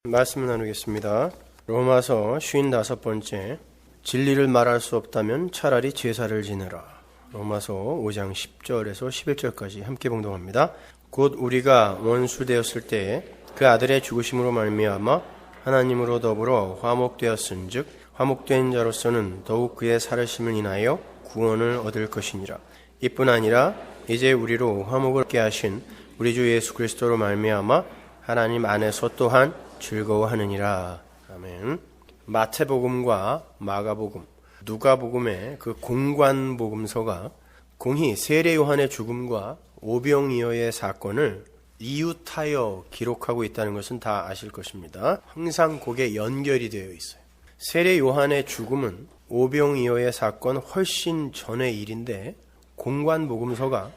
말씀 나누겠습니다. 로마서 55번째, 진리를 말할 수 없다면 차라리 제사를 지내라. 로마서 5장 10절에서 11절까지 함께 봉독합니다. 곧 우리가 원수 되었을 때에 그 아들의 죽으심으로 말미암아 하나님으로 더불어 화목되었은즉 화목된 자로서는 더욱 그의 살으심을 인하여 구원을 얻을 것이니라. 이뿐 아니라 이제 우리로 화목을 얻게 하신 우리 주 예수 그리스도로 말미암아 하나님 안에서 또한 즐거워하느니라. 아멘. 마태복음과 마가복음, 누가복음의 그 공관복음서가 공히 세례 요한의 죽음과 오병이어의 사건을 이웃하여 기록하고 있다는 것은 다 아실 것입니다. 항상 그게 연결이 되어 있어요. 세례 요한의 죽음은 오병이어의 사건 훨씬 전의 일인데 공관복음서가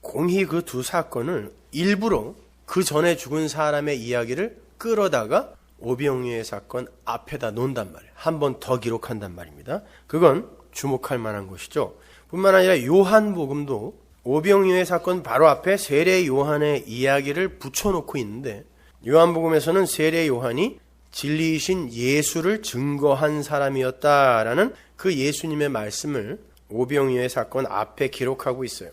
공히 그 두 사건을 일부러 그 전에 죽은 사람의 이야기를 끌어다가 오병이어의 사건 앞에다 놓는단 말이에요. 한 번 더 기록한단 말입니다. 그건 주목할 만한 것이죠. 뿐만 아니라 요한복음도 오병이어의 사건 바로 앞에 세례 요한의 이야기를 붙여놓고 있는데, 요한복음에서는 세례 요한이 진리이신 예수를 증거한 사람이었다라는 그 예수님의 말씀을 오병이어의 사건 앞에 기록하고 있어요.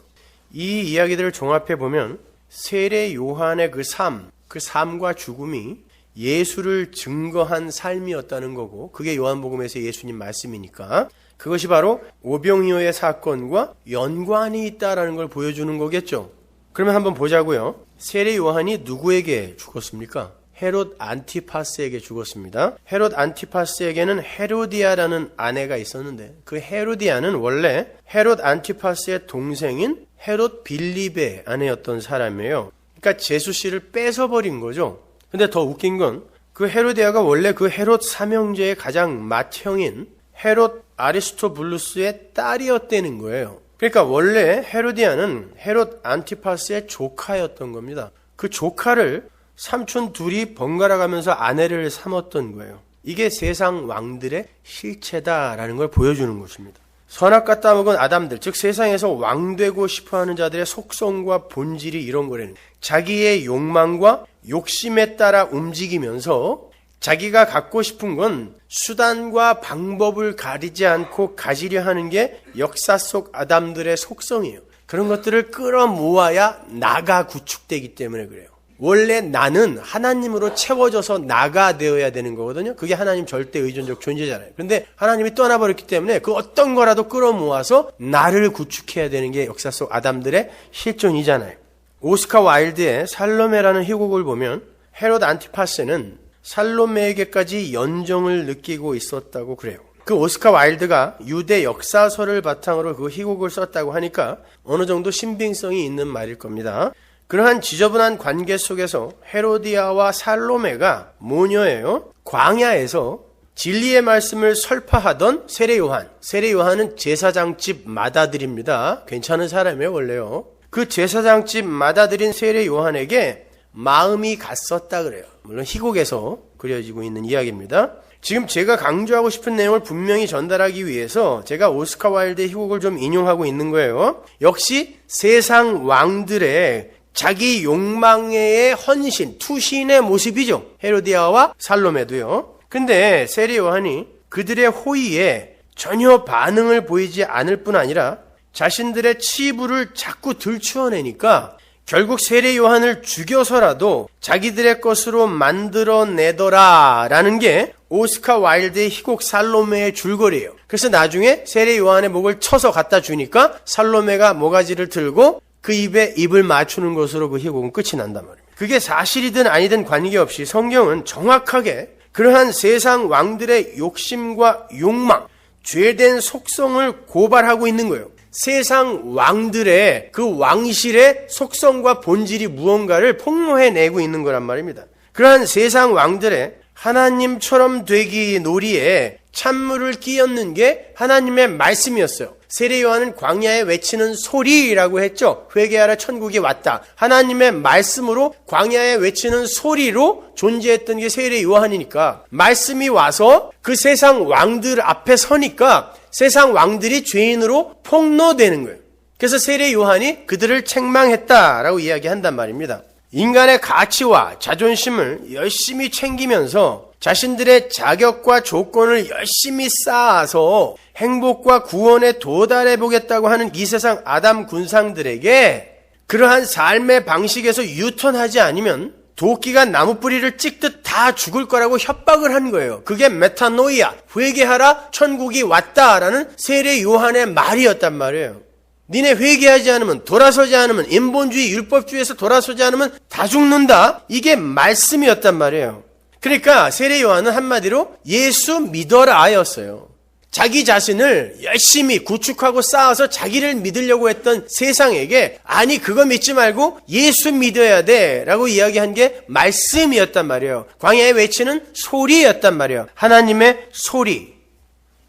이 이야기들을 종합해 보면 세례 요한의 그 삶과 죽음이 예수를 증거한 삶이었다는 거고, 그게 요한복음에서 예수님 말씀이니까 그것이 바로 오병이어의 사건과 연관이 있다라는 걸 보여주는 거겠죠. 그러면 한번 보자고요. 세례 요한이 누구에게 죽었습니까? 헤롯 안티파스에게 죽었습니다. 헤롯 안티파스에게는 헤로디아라는 아내가 있었는데, 그 헤로디아는 원래 헤롯 안티파스의 동생인 헤롯 빌립의 아내였던 사람이에요. 그러니까 제수 씨를 뺏어버린 거죠. 근데 더 웃긴 건 그 헤로디아가 원래 그 헤롯 삼형제의 가장 맏형인 헤롯 아리스토블루스의 딸이었다는 거예요. 그러니까 원래 헤로디아는 헤롯 안티파스의 조카였던 겁니다. 그 조카를 삼촌 둘이 번갈아 가면서 아내를 삼았던 거예요. 이게 세상 왕들의 실체다라는 걸 보여주는 것입니다. 선악과 따먹은 아담들, 즉 세상에서 왕되고 싶어하는 자들의 속성과 본질이 이런 거라는, 자기의 욕망과 욕심에 따라 움직이면서 자기가 갖고 싶은 건 수단과 방법을 가리지 않고 가지려 하는 게 역사 속 아담들의 속성이에요. 그런 것들을 끌어모아야 나가 구축되기 때문에 그래요. 원래 나는 하나님으로 채워져서 나가 되어야 되는 거거든요. 그게 하나님 절대 의존적 존재잖아요. 그런데 하나님이 떠나버렸기 때문에 그 어떤 거라도 끌어모아서 나를 구축해야 되는 게 역사 속 아담들의 실존이잖아요. 오스카 와일드의 살로메라는 희곡을 보면 헤롯 안티파스는 살로메에게까지 연정을 느끼고 있었다고 그래요. 그 오스카 와일드가 유대 역사서를 바탕으로 그 희곡을 썼다고 하니까 어느 정도 신빙성이 있는 말일 겁니다. 그러한 지저분한 관계 속에서 헤로디아와 살로메가 모녀예요. 광야에서 진리의 말씀을 설파하던 세례 요한. 세례 요한은 제사장집 맏아들입니다. 괜찮은 사람이에요, 원래요. 그 제사장집 맏아들인 세례 요한에게 마음이 갔었다 그래요. 물론 희곡에서 그려지고 있는 이야기입니다. 지금 제가 강조하고 싶은 내용을 분명히 전달하기 위해서 제가 오스카 와일드의 희곡을 좀 인용하고 있는 거예요. 역시 세상 왕들의 자기 욕망의 헌신, 투신의 모습이죠. 헤로디아와 살로메도요. 근데 세례 요한이 그들의 호의에 전혀 반응을 보이지 않을 뿐 아니라 자신들의 치부를 자꾸 들추어내니까 결국 세례 요한을 죽여서라도 자기들의 것으로 만들어내더라라는 게 오스카 와일드의 희곡 살로메의 줄거리예요. 그래서 나중에 세례 요한의 목을 쳐서 갖다 주니까 살로메가 모가지를 들고 그 입에 입을 맞추는 것으로 그 희곡은 끝이 난단 말입니다. 그게 사실이든 아니든 관계없이 성경은 정확하게 그러한 세상 왕들의 욕심과 욕망, 죄된 속성을 고발하고 있는 거예요. 세상 왕들의 그 왕실의 속성과 본질이 무언가를 폭로해내고 있는 거란 말입니다. 그러한 세상 왕들의 하나님처럼 되기 놀이에 찬물을 끼얹는 게 하나님의 말씀이었어요. 세례 요한은 광야에 외치는 소리라고 했죠. 회개하라 천국이 왔다. 하나님의 말씀으로 광야에 외치는 소리로 존재했던 게 세례 요한이니까, 말씀이 와서 그 세상 왕들 앞에 서니까 세상 왕들이 죄인으로 폭로되는 거예요. 그래서 세례 요한이 그들을 책망했다라고 이야기한단 말입니다. 인간의 가치와 자존심을 열심히 챙기면서 자신들의 자격과 조건을 열심히 쌓아서 행복과 구원에 도달해 보겠다고 하는 이 세상 아담 군상들에게 그러한 삶의 방식에서 유턴하지 않으면 도끼가 나무 뿌리를 찍듯 다 죽을 거라고 협박을 한 거예요. 그게 메타노이아, 회개하라, 천국이 왔다라는 세례 요한의 말이었단 말이에요. 니네 회개하지 않으면, 돌아서지 않으면, 인본주의, 율법주의에서 돌아서지 않으면 다 죽는다. 이게 말씀이었단 말이에요. 그러니까 세례 요한은 한마디로 예수 믿어라였어요. 자기 자신을 열심히 구축하고 쌓아서 자기를 믿으려고 했던 세상에게 아니 그거 믿지 말고 예수 믿어야 돼 라고 이야기한 게 말씀이었단 말이에요. 광야에 외치는 소리였단 말이에요. 하나님의 소리.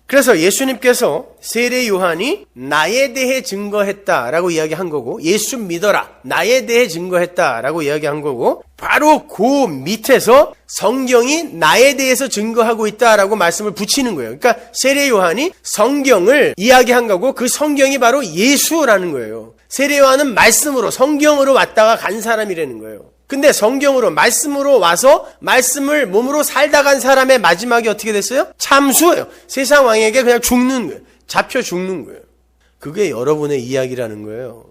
그래서 예수님께서 세례 요한이 나에 대해 증거했다라고 이야기한 거고 예수 믿어라 나에 대해 증거했다라고 이야기한 거고 바로 그 밑에서 성경이 나에 대해서 증거하고 있다라고 말씀을 붙이는 거예요. 그러니까 세례 요한이 성경을 이야기한 거고 그 성경이 바로 예수라는 거예요. 세례 요한은 말씀으로 성경으로 왔다가 간 사람이라는 거예요. 근데 성경으로 말씀으로 와서 말씀을 몸으로 살다 간 사람의 마지막이 어떻게 됐어요? 참수예요. 세상 왕에게 그냥 죽는 거예요. 잡혀 죽는 거예요. 그게 여러분의 이야기라는 거예요.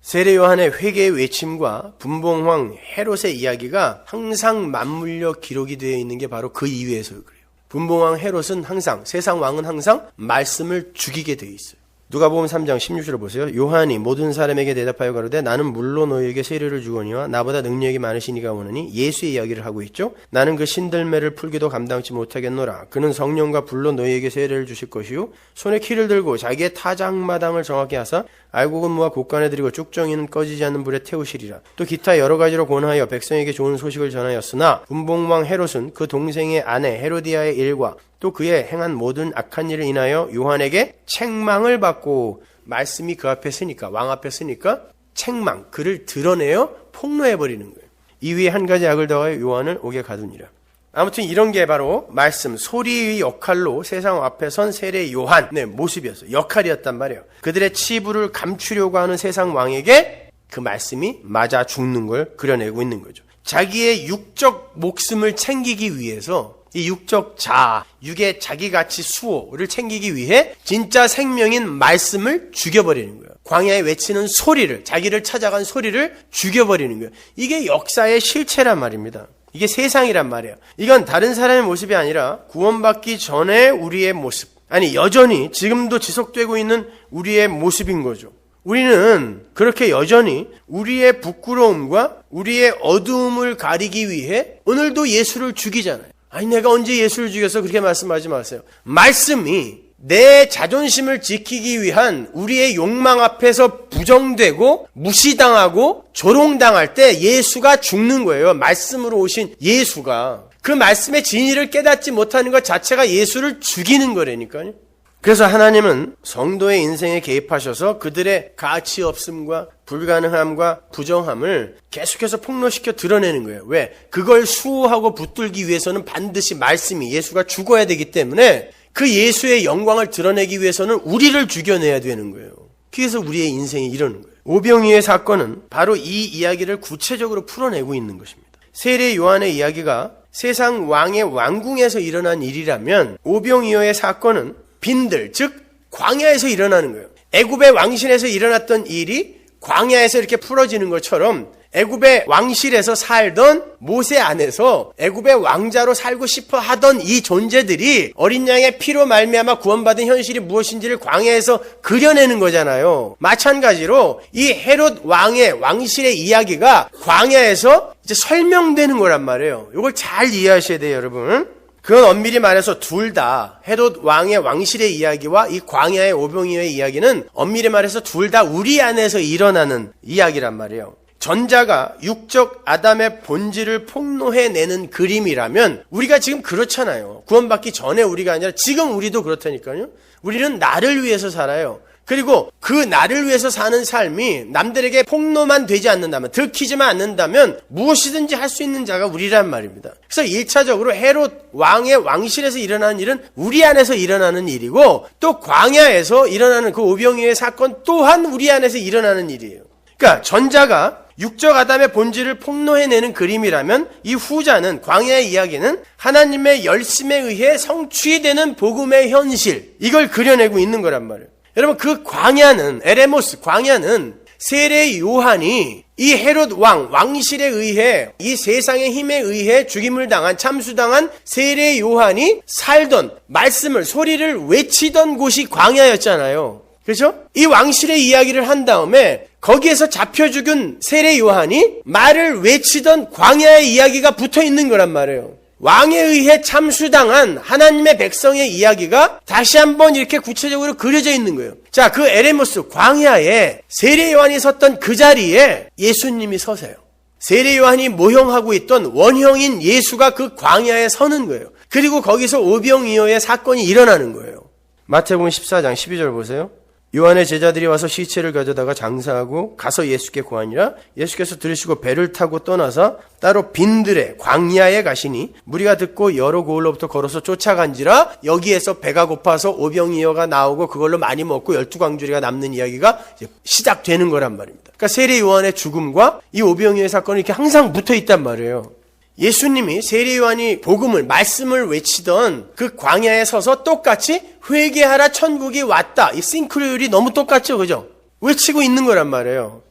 세례 요한의 회개의 외침과 분봉왕 헤롯의 이야기가 항상 맞물려 기록이 되어 있는 게 바로 그 이유에서 그래요. 분봉왕 헤롯은 항상 세상 왕은 항상 말씀을 죽이게 되어 있어요. 누가복음 3장 16절을 보세요. 요한이 모든 사람에게 대답하여 가로되 나는 물로 너희에게 세례를 주거니와 나보다 능력이 많으시니가 오느니 예수의 이야기를 하고 있죠. 나는 그 신들매를 풀기도 감당치 못하겠노라. 그는 성령과 불로 너희에게 세례를 주실 것이요 손에 키를 들고 자기의 타작마당을 정확히 하사 알곡은 모아 곳간에 들이고 쭉정이는 꺼지지 않는 불에 태우시리라. 또 기타 여러 가지로 권하여 백성에게 좋은 소식을 전하였으나 분봉왕 헤롯은 그 동생의 아내 헤로디아의 일과 또 그의 행한 모든 악한 일을 인하여 요한에게 책망을 받고 말씀이 그 앞에 서니까 왕 앞에 서니까 책망 그를 드러내어 폭로해버리는 거예요. 이 위에 한 가지 악을 더하여 요한을 옥에 가두니라. 아무튼 이런 게 바로 말씀 소리의 역할로 세상 앞에 선 세례 요한의 모습이었어요. 역할이었단 말이에요. 그들의 치부를 감추려고 하는 세상 왕에게 그 말씀이 맞아 죽는 걸 그려내고 있는 거죠. 자기의 육적 목숨을 챙기기 위해서 이 육적 자아, 육의 자기가치 수호를 챙기기 위해 진짜 생명인 말씀을 죽여버리는 거예요. 광야에 외치는 소리를, 자기를 찾아간 소리를 죽여버리는 거예요. 이게 역사의 실체란 말입니다. 이게 세상이란 말이에요. 이건 다른 사람의 모습이 아니라 구원받기 전에 우리의 모습, 아니 여전히 지금도 지속되고 있는 우리의 모습인 거죠. 우리는 그렇게 여전히 우리의 부끄러움과 우리의 어두움을 가리기 위해 오늘도 예수를 죽이잖아요. 아니 내가 언제 예수를 죽여서 그렇게 말씀하지 마세요. 말씀이 내 자존심을 지키기 위한 우리의 욕망 앞에서 부정되고 무시당하고 조롱당할 때 예수가 죽는 거예요. 말씀으로 오신 예수가. 그 말씀의 진리를 깨닫지 못하는 것 자체가 예수를 죽이는 거라니까요. 그래서 하나님은 성도의 인생에 개입하셔서 그들의 가치 없음과 불가능함과 부정함을 계속해서 폭로시켜 드러내는 거예요. 왜? 그걸 수호하고 붙들기 위해서는 반드시 말씀이 예수가 죽어야 되기 때문에 그 예수의 영광을 드러내기 위해서는 우리를 죽여내야 되는 거예요. 그래서 우리의 인생이 이러는 거예요. 오병이어의 사건은 바로 이 이야기를 구체적으로 풀어내고 있는 것입니다. 세례 요한의 이야기가 세상 왕의 왕궁에서 일어난 일이라면 오병이어의 사건은 빈들, 즉 광야에서 일어나는 거예요. 애굽의 왕실에서 일어났던 일이 광야에서 이렇게 풀어지는 것처럼 애굽의 왕실에서 살던 모세 안에서 애굽의 왕자로 살고 싶어 하던 이 존재들이 어린 양의 피로 말미암아 구원받은 현실이 무엇인지를 광야에서 그려내는 거잖아요. 마찬가지로 이 헤롯 왕의 왕실의 이야기가 광야에서 이제 설명되는 거란 말이에요. 이걸 잘 이해하셔야 돼요, 여러분. 그건 엄밀히 말해서 둘 다 헤롯 왕의 왕실의 이야기와 이 광야의 오병이어의 이야기는 엄밀히 말해서 둘 다 우리 안에서 일어나는 이야기란 말이에요. 전자가 육적 아담의 본질을 폭로해내는 그림이라면 우리가 지금 그렇잖아요. 구원받기 전에 우리가 아니라 지금 우리도 그렇다니까요. 우리는 나를 위해서 살아요. 그리고 그 나를 위해서 사는 삶이 남들에게 폭로만 되지 않는다면, 들키지만 않는다면 무엇이든지 할 수 있는 자가 우리란 말입니다. 그래서 1차적으로 헤롯 왕의 왕실에서 일어나는 일은 우리 안에서 일어나는 일이고 또 광야에서 일어나는 그 오병이어의 사건 또한 우리 안에서 일어나는 일이에요. 그러니까 전자가 육적 아담의 본질을 폭로해내는 그림이라면 이 후자는, 광야의 이야기는 하나님의 열심에 의해 성취되는 복음의 현실, 이걸 그려내고 있는 거란 말이에요. 여러분, 그 광야는, 에레모스 광야는 세례 요한이 이 헤롯 왕실에 의해, 이 세상의 힘에 의해 죽임을 당한, 참수당한 세례 요한이 살던, 말씀을, 소리를 외치던 곳이 광야였잖아요. 그렇죠? 이 왕실의 이야기를 한 다음에 거기에서 잡혀 죽은 세례 요한이 말을 외치던 광야의 이야기가 붙어 있는 거란 말이에요. 왕에 의해 참수당한 하나님의 백성의 이야기가 다시 한번 이렇게 구체적으로 그려져 있는 거예요. 자, 그 에레모스 광야에 세례 요한이 섰던 그 자리에 예수님이 서세요. 세례 요한이 모형하고 있던 원형인 예수가 그 광야에 서는 거예요. 그리고 거기서 오병이어의 사건이 일어나는 거예요. 마태복음 14장 12절 보세요. 요한의 제자들이 와서 시체를 가져다가 장사하고 가서 예수께 고하니라. 예수께서 들으시고 배를 타고 떠나서 따로 빈들에 광야에 가시니 무리가 듣고 여러 고을로부터 걸어서 쫓아간지라. 여기에서 배가 고파서 오병이어가 나오고 그걸로 많이 먹고 12광주리가 남는 이야기가 이제 시작되는 거란 말입니다. 그러니까 세례 요한의 죽음과 이 오병이어의 사건이 이렇게 항상 붙어 있단 말이에요. 예수님이 세례 요한이 복음을, 말씀을 외치던 그 광야에 서서 똑같이 회개하라 천국이 왔다. 이 싱크로율이 너무 똑같죠, 그죠? 외치고 있는 거란 말이에요.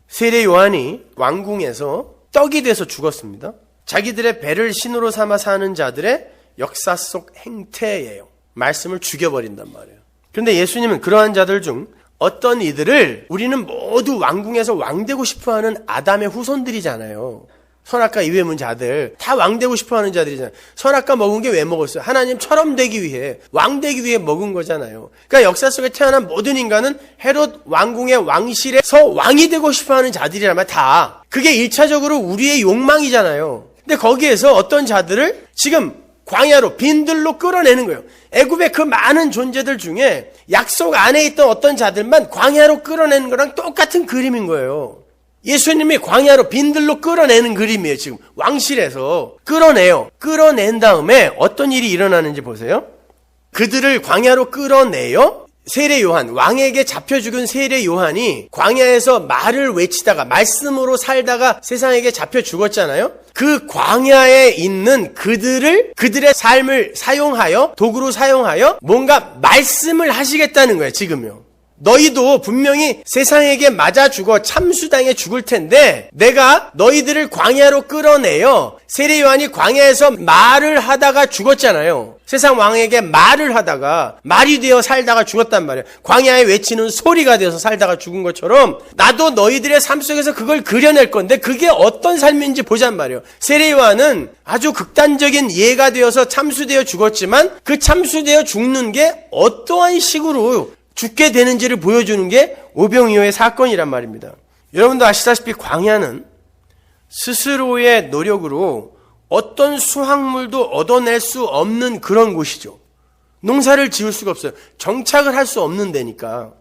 세례 요한이 왕궁에서 떡이 돼서 죽었습니다. 자기들의 배를 신으로 삼아 사는 자들의 역사 속 행태예요. 말씀을 죽여버린단 말이에요. 그런데 예수님은 그러한 자들 중 어떤 이들을, 우리는 모두 왕궁에서 왕되고 싶어하는 아담의 후손들이잖아요. 선악과 이외문 자들, 다 왕되고 싶어하는 자들이잖아요. 선악과 먹은 게 왜 먹었어요? 하나님처럼 되기 위해, 왕되기 위해 먹은 거잖아요. 그러니까 역사 속에 태어난 모든 인간은 헤롯 왕궁의 왕실에서 왕이 되고 싶어하는 자들이라면 다 그게 1차적으로 우리의 욕망이잖아요. 근데 거기에서 어떤 자들을 지금 광야로, 빈들로 끌어내는 거예요. 애굽의 그 많은 존재들 중에 약속 안에 있던 어떤 자들만 광야로 끌어내는 거랑 똑같은 그림인 거예요. 예수님이 광야로 빈들로 끌어내는 그림이에요. 지금 왕실에서 끌어내요. 끌어낸 다음에 어떤 일이 일어나는지 보세요. 그들을 광야로 끌어내요. 세례 요한, 왕에게 잡혀 죽은 세례 요한이 광야에서 말을 외치다가, 말씀으로 살다가 세상에게 잡혀 죽었잖아요. 그 광야에 있는 그들의 삶을 사용하여, 도구로 사용하여 뭔가 말씀을 하시겠다는 거예요. 지금요. 너희도 분명히 세상에게 맞아 죽어 참수당해 죽을 텐데 내가 너희들을 광야로 끌어내요. 세례 요한이 광야에서 말을 하다가 죽었잖아요. 세상 왕에게 말을 하다가 말이 되어 살다가 죽었단 말이에요. 광야에 외치는 소리가 되어서 살다가 죽은 것처럼 나도 너희들의 삶 속에서 그걸 그려낼 건데 그게 어떤 삶인지 보잔 말이에요. 세례 요한은 아주 극단적인 예가 되어서 참수되어 죽었지만 그 참수되어 죽는 게 어떠한 식으로 죽게 되는지를 보여주는 게 오병이어의 사건이란 말입니다. 여러분도 아시다시피 광야는 스스로의 노력으로 어떤 수확물도 얻어낼 수 없는 그런 곳이죠. 농사를 지을 수가 없어요. 정착을 할 수 없는 데니까.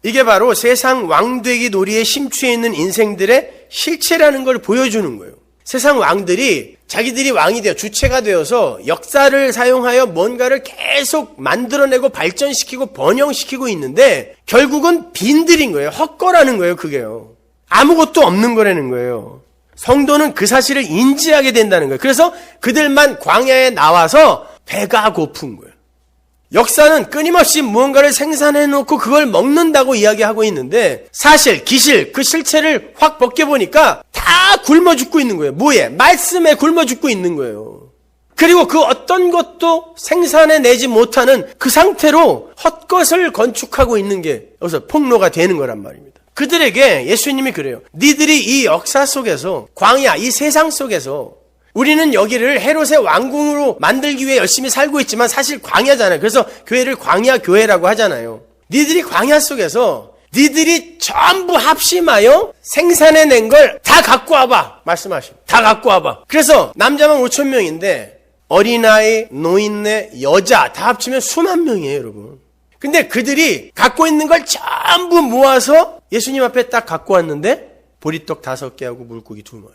이게 바로 세상 왕되기 놀이에 심취해 있는 인생들의 실체라는 걸 보여주는 거예요. 세상 왕들이 자기들이 왕이 되어 주체가 되어서 역사를 사용하여 뭔가를 계속 만들어내고 발전시키고 번영시키고 있는데 결국은 빈들인 거예요. 헛거라는 거예요. 그게요. 아무것도 없는 거라는 거예요. 성도는 그 사실을 인지하게 된다는 거예요. 그래서 그들만 광야에 나와서 배가 고픈 거예요. 역사는 끊임없이 무언가를 생산해놓고 그걸 먹는다고 이야기하고 있는데 사실, 기실, 그 실체를 확 벗겨보니까 다 굶어 죽고 있는 거예요. 뭐에? 말씀에 굶어 죽고 있는 거예요. 그리고 그 어떤 것도 생산해내지 못하는 그 상태로 헛것을 건축하고 있는 게 여기서 폭로가 되는 거란 말입니다. 그들에게 예수님이 그래요. 니들이 이 역사 속에서, 광야, 이 세상 속에서 우리는 여기를 헤롯의 왕궁으로 만들기 위해 열심히 살고 있지만 사실 광야잖아요. 그래서 교회를 광야 교회라고 하잖아요. 니들이 광야 속에서 니들이 전부 합심하여 생산해낸 걸 다 갖고 와봐. 말씀하시고 다 갖고 와봐. 그래서 남자만 5,000명인데 어린아이, 노인네, 여자 다 합치면 수만 명이에요, 여러분. 근데 그들이 갖고 있는 걸 전부 모아서 예수님 앞에 딱 갖고 왔는데 보리떡 5개하고 물고기 2마리.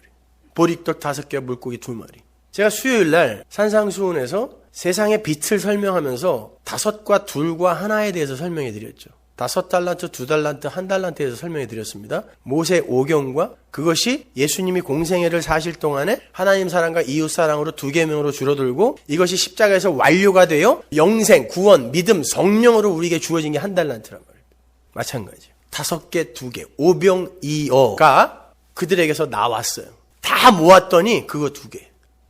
보리떡 5개와 물고기 2마리. 제가 수요일 날 산상수훈에서 세상의 빛을 설명하면서 5과 2과 1에 대해서 설명해 드렸죠. 5달란트, 2달란트, 1달란트에서 설명해 드렸습니다. 모세 오경과 그것이 예수님이 공생애를 사실 동안에 하나님 사랑과 이웃 사랑으로 2계명으로 줄어들고 이것이 십자가에서 완료가 되어 영생, 구원, 믿음, 성령으로 우리에게 주어진 게 1달란트란 말이에요. 마찬가지예요. 5개, 2개, 오병이어가 그들에게서 나왔어요. 다 모았더니 그거 2개.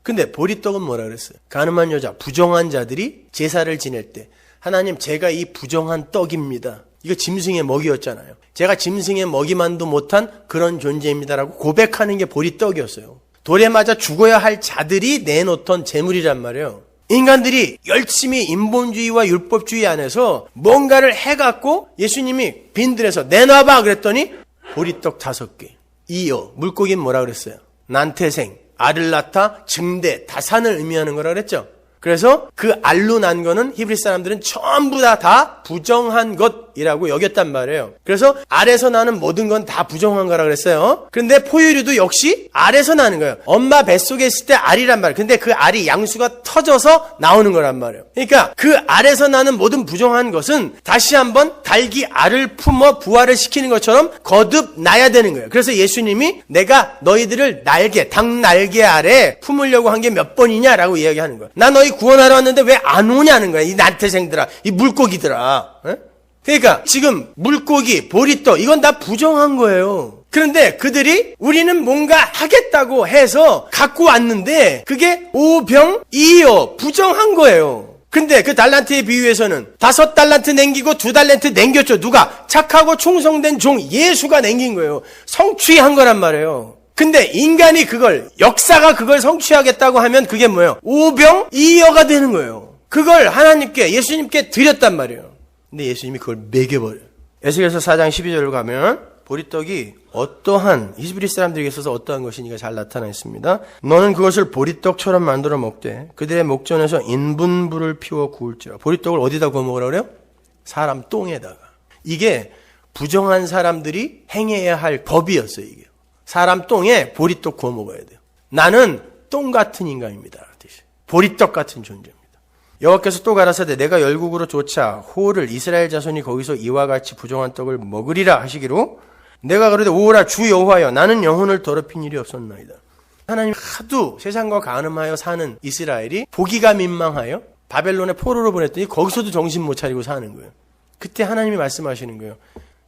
근데 보리떡은 뭐라 그랬어요? 가늠한 여자, 부정한 자들이 제사를 지낼 때 하나님, 제가 이 부정한 떡입니다. 이거 짐승의 먹이였잖아요. 제가 짐승의 먹이만도 못한 그런 존재입니다라고 고백하는 게 보리떡이었어요. 돌에 맞아 죽어야 할 자들이 내놓던 재물이란 말이에요. 인간들이 열심히 인본주의와 율법주의 안에서 뭔가를 해갖고 예수님이 빈들에서 내놔봐 그랬더니 보리떡 5개. 이어, 물고기는 뭐라 그랬어요? 난태생, 알을 낳다, 증대, 다산을 의미하는 거라 그랬죠. 그래서 그 알로 난 거는 히브리 사람들은 전부 다 부정한 것이라고 여겼단 말이에요. 그래서 알에서 나는 모든 건 다 부정한 거라 그랬어요. 그런데 포유류도 역시 알에서 나는 거예요. 엄마 뱃속에 있을 때 알이란 말이에요. 근데 그 알이 양수가 터져서 나오는 거란 말이에요. 그러니까 그 알에서 나는 모든 부정한 것은 다시 한번 닭이 알을 품어 부화를 시키는 것처럼 거듭 나야 되는 거예요. 그래서 예수님이 내가 너희들을 날개, 닭 날개 아래 품으려고 한 게 몇 번이냐라고 이야기하는 거예요. 나 너희 구원하러 왔는데 왜 안 오냐는 거야. 이 난태생들아, 이 물고기들아. 에? 그러니까 지금 물고기, 보리떡 이건 다 부정한 거예요. 그런데 그들이 우리는 뭔가 하겠다고 해서 갖고 왔는데 그게 오병이어 부정한 거예요. 근데 그 달란트의 비유에서는 5달란트 남기고 2달란트 남겼죠. 누가? 착하고 충성된 종 예수가 남긴 거예요. 성취한 거란 말이에요. 근데 인간이 그걸, 역사가 그걸 성취하겠다고 하면 그게 뭐예요? 오병이어가 되는 거예요. 그걸 하나님께, 예수님께 드렸단 말이에요. 근데 예수님이 그걸 매겨버려요. 에스겔서 4장 12절로 가면 보리떡이 어떠한, 히브리 사람들에게 있어서 어떠한 것이니까 잘 나타나 있습니다. 너는 그것을 보리떡처럼 만들어 먹되 그들의 목전에서 인분불을 피워 구울지라. 보리떡을 어디다 구워 먹으라 그래요? 사람 똥에다가. 이게 부정한 사람들이 행해야 할 법이었어요, 이게. 사람 똥에 보리떡 구워 먹어야 돼요. 나는 똥 같은 인간입니다. 보리떡 같은 존재입니다. 여호와께서 또 가라사대 내가 열국으로 쫓아 호를 이스라엘 자손이 거기서 이와 같이 부정한 떡을 먹으리라 하시기로 내가 그러되 오라 주 여호와여 나는 영혼을 더럽힌 일이 없었나이다. 하나님 하도 세상과 간음하여 사는 이스라엘이 보기가 민망하여 바벨론에 포로로 보냈더니 거기서도 정신 못 차리고 사는 거예요. 그때 하나님이 말씀하시는 거예요.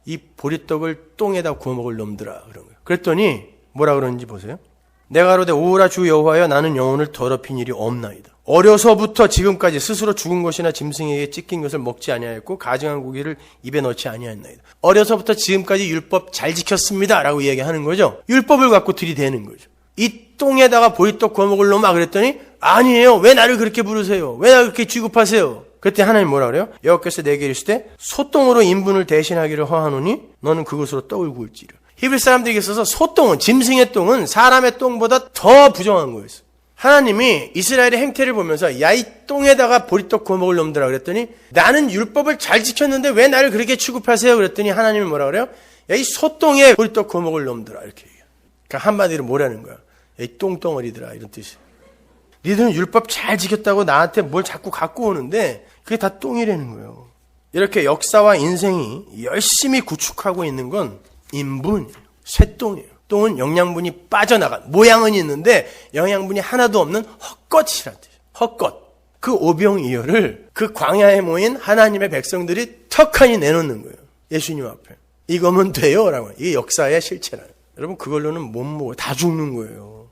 이 보리떡을 똥에다 구워 먹을 놈들아 그런 거예요. 그랬더니 뭐라 그러는지 보세요. 내가 그러되 오라 주 여호와여 나는 영혼을 더럽힌 일이 없나이다. 어려서부터 지금까지 스스로 죽은 것이나 짐승에게 찢긴 것을 먹지 아니하였고 가증한 고기를 입에 넣지 아니하였나이다. 어려서부터 지금까지 율법 잘 지켰습니다 라고 이야기하는 거죠. 율법을 갖고 들이대는 거죠. 이 똥에다가 보리떡 구워 먹을 놈아 그랬더니 아니에요. 왜 나를 그렇게 부르세요? 왜 나를 그렇게 취급하세요? 그때 하나님 뭐라 그래요? 여호와께서 내게 이르시되 소똥으로 인분을 대신하기를 허하노니 너는 그것으로 떡을 구울지라. 히브리 사람들에게 있어서 소똥은, 짐승의 똥은 사람의 똥보다 더 부정한 거였어요. 하나님이 이스라엘의 행태를 보면서 야, 이 똥에다가 보리떡 구워 먹을 놈들아 그랬더니 나는 율법을 잘 지켰는데 왜 나를 그렇게 취급하세요? 그랬더니 하나님이 뭐라 그래요? 야, 이 소똥에 보리떡 구워 먹을 놈들아 이렇게 얘기해요. 그러니까 한마디로 뭐라는 거야? 야, 이 똥덩어리들아 이런 뜻이에요. 니들은 율법 잘 지켰다고 나한테 뭘 자꾸 갖고 오는데 그게 다 똥이라는 거예요. 이렇게 역사와 인생이 열심히 구축하고 있는 건 인분이에요. 쇠똥이에요. 똥은 영양분이 빠져나간, 모양은 있는데 영양분이 하나도 없는 헛것이란 뜻이에요. 헛것. 그 오병이어를 그 광야에 모인 하나님의 백성들이 턱하니 내놓는 거예요. 예수님 앞에. 이거면 돼요? 라고. 이게 역사의 실체라요. 여러분 그걸로는 못 먹어요. 다 죽는 거예요.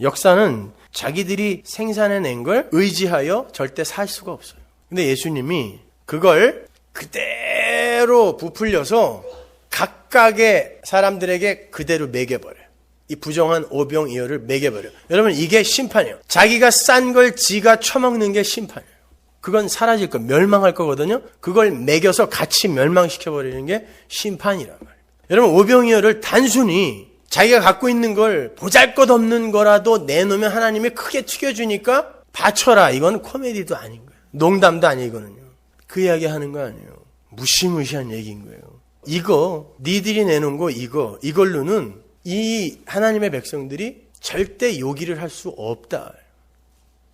역사는 자기들이 생산해낸 걸 의지하여 절대 살 수가 없어요. 근데 예수님이 그걸 그대로 부풀려서 각각의 사람들에게 그대로 매겨버려요. 이 부정한 오병이어를 매겨버려요. 여러분 이게 심판이에요. 자기가 싼 걸 지가 처먹는 게 심판이에요. 그건 사라질 거, 멸망할 거거든요. 그걸 매겨서 같이 멸망시켜버리는 게 심판이란 말이에요. 여러분 오병이어를 단순히 자기가 갖고 있는 걸 보잘것없는 거라도 내놓으면 하나님이 크게 튀겨주니까 바쳐라. 이건 코미디도 아닌 거예요. 농담도 아니거든요. 그 이야기 하는 거 아니에요. 무시무시한 얘기인 거예요. 이거 니들이 내놓은 거 이걸로는 이 하나님의 백성들이 절대 요기를 할 수 없다.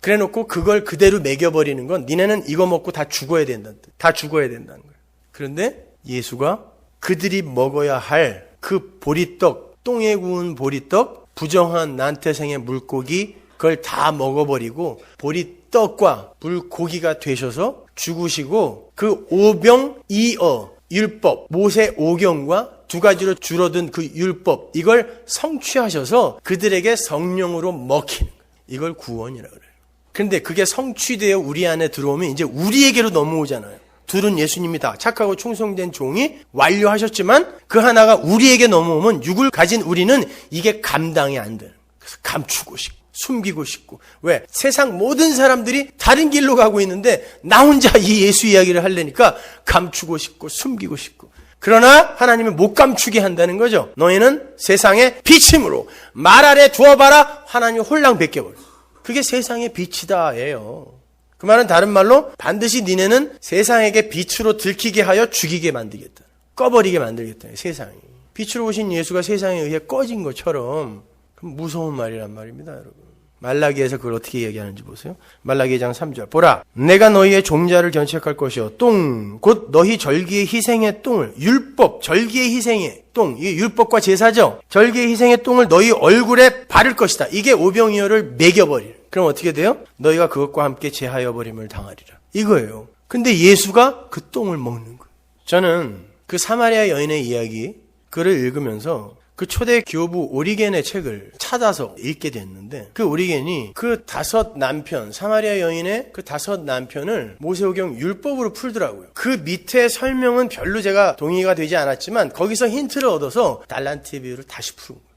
그래놓고 그걸 그대로 매겨버리는 건 니네는 이거 먹고 다 죽어야 된다는 뜻. 다 죽어야 된다는 거예요. 그런데 예수가 그들이 먹어야 할 그 보리떡, 똥에 구운 보리떡, 부정한 난태생의 물고기, 그걸 다 먹어버리고 보리떡과 물고기가 되셔서 죽으시고 그 오병이어 율법, 모세 오경과 두 가지로 줄어든 그 율법, 이걸 성취하셔서 그들에게 성령으로 먹히는 거예요. 이걸 구원이라고 그래요. 그런데 그게 성취되어 우리 안에 들어오면 이제 우리에게로 넘어오잖아요. 둘은 예수님이다. 착하고 충성된 종이 완료하셨지만 그 하나가 우리에게 넘어오면 육을 가진 우리는 이게 감당이 안 돼요. 그래서 감추고 싶고 숨기고 싶고. 왜? 세상 모든 사람들이 다른 길로 가고 있는데 나 혼자 이 예수 이야기를 하려니까 감추고 싶고 숨기고 싶고. 그러나 하나님은 못 감추게 한다는 거죠. 너희는 세상의 빛임으로 말 아래 두어봐라. 하나님이 홀랑 벗겨버려. 그게 세상의 빛이다예요. 그 말은 다른 말로 반드시 니네는 세상에게 빛으로 들키게 하여 죽이게 만들겠다. 꺼버리게 만들겠다. 세상이. 빛으로 오신 예수가 세상에 의해 꺼진 것처럼 무서운 말이란 말입니다, 여러분. 말라기에서 그걸 어떻게 얘기하는지 보세요. 말라기 2장 3절. 보라, 내가 너희의 종자를 견책할 것이요. 똥, 곧 너희 절기의 희생의 똥을, 율법, 절기의 희생의 똥, 이게 율법과 제사죠. 절기의 희생의 똥을 너희 얼굴에 바를 것이다. 이게 오병이어를 매겨버릴. 그럼 어떻게 돼요? 너희가 그것과 함께 제하여 버림을 당하리라. 이거예요. 근데 예수가 그 똥을 먹는 거예요. 저는 그 사마리아 여인의 이야기, 글을 읽으면서 그 초대 교부 오리겐의 책을 찾아서 읽게 됐는데 그 오리겐이 그 5 남편, 사마리아 여인의 그 5 남편을 모세오경 율법으로 풀더라고요. 그 밑에 설명은 별로 제가 동의가 되지 않았지만 거기서 힌트를 얻어서 달란트 비유를 다시 푸는 거예요.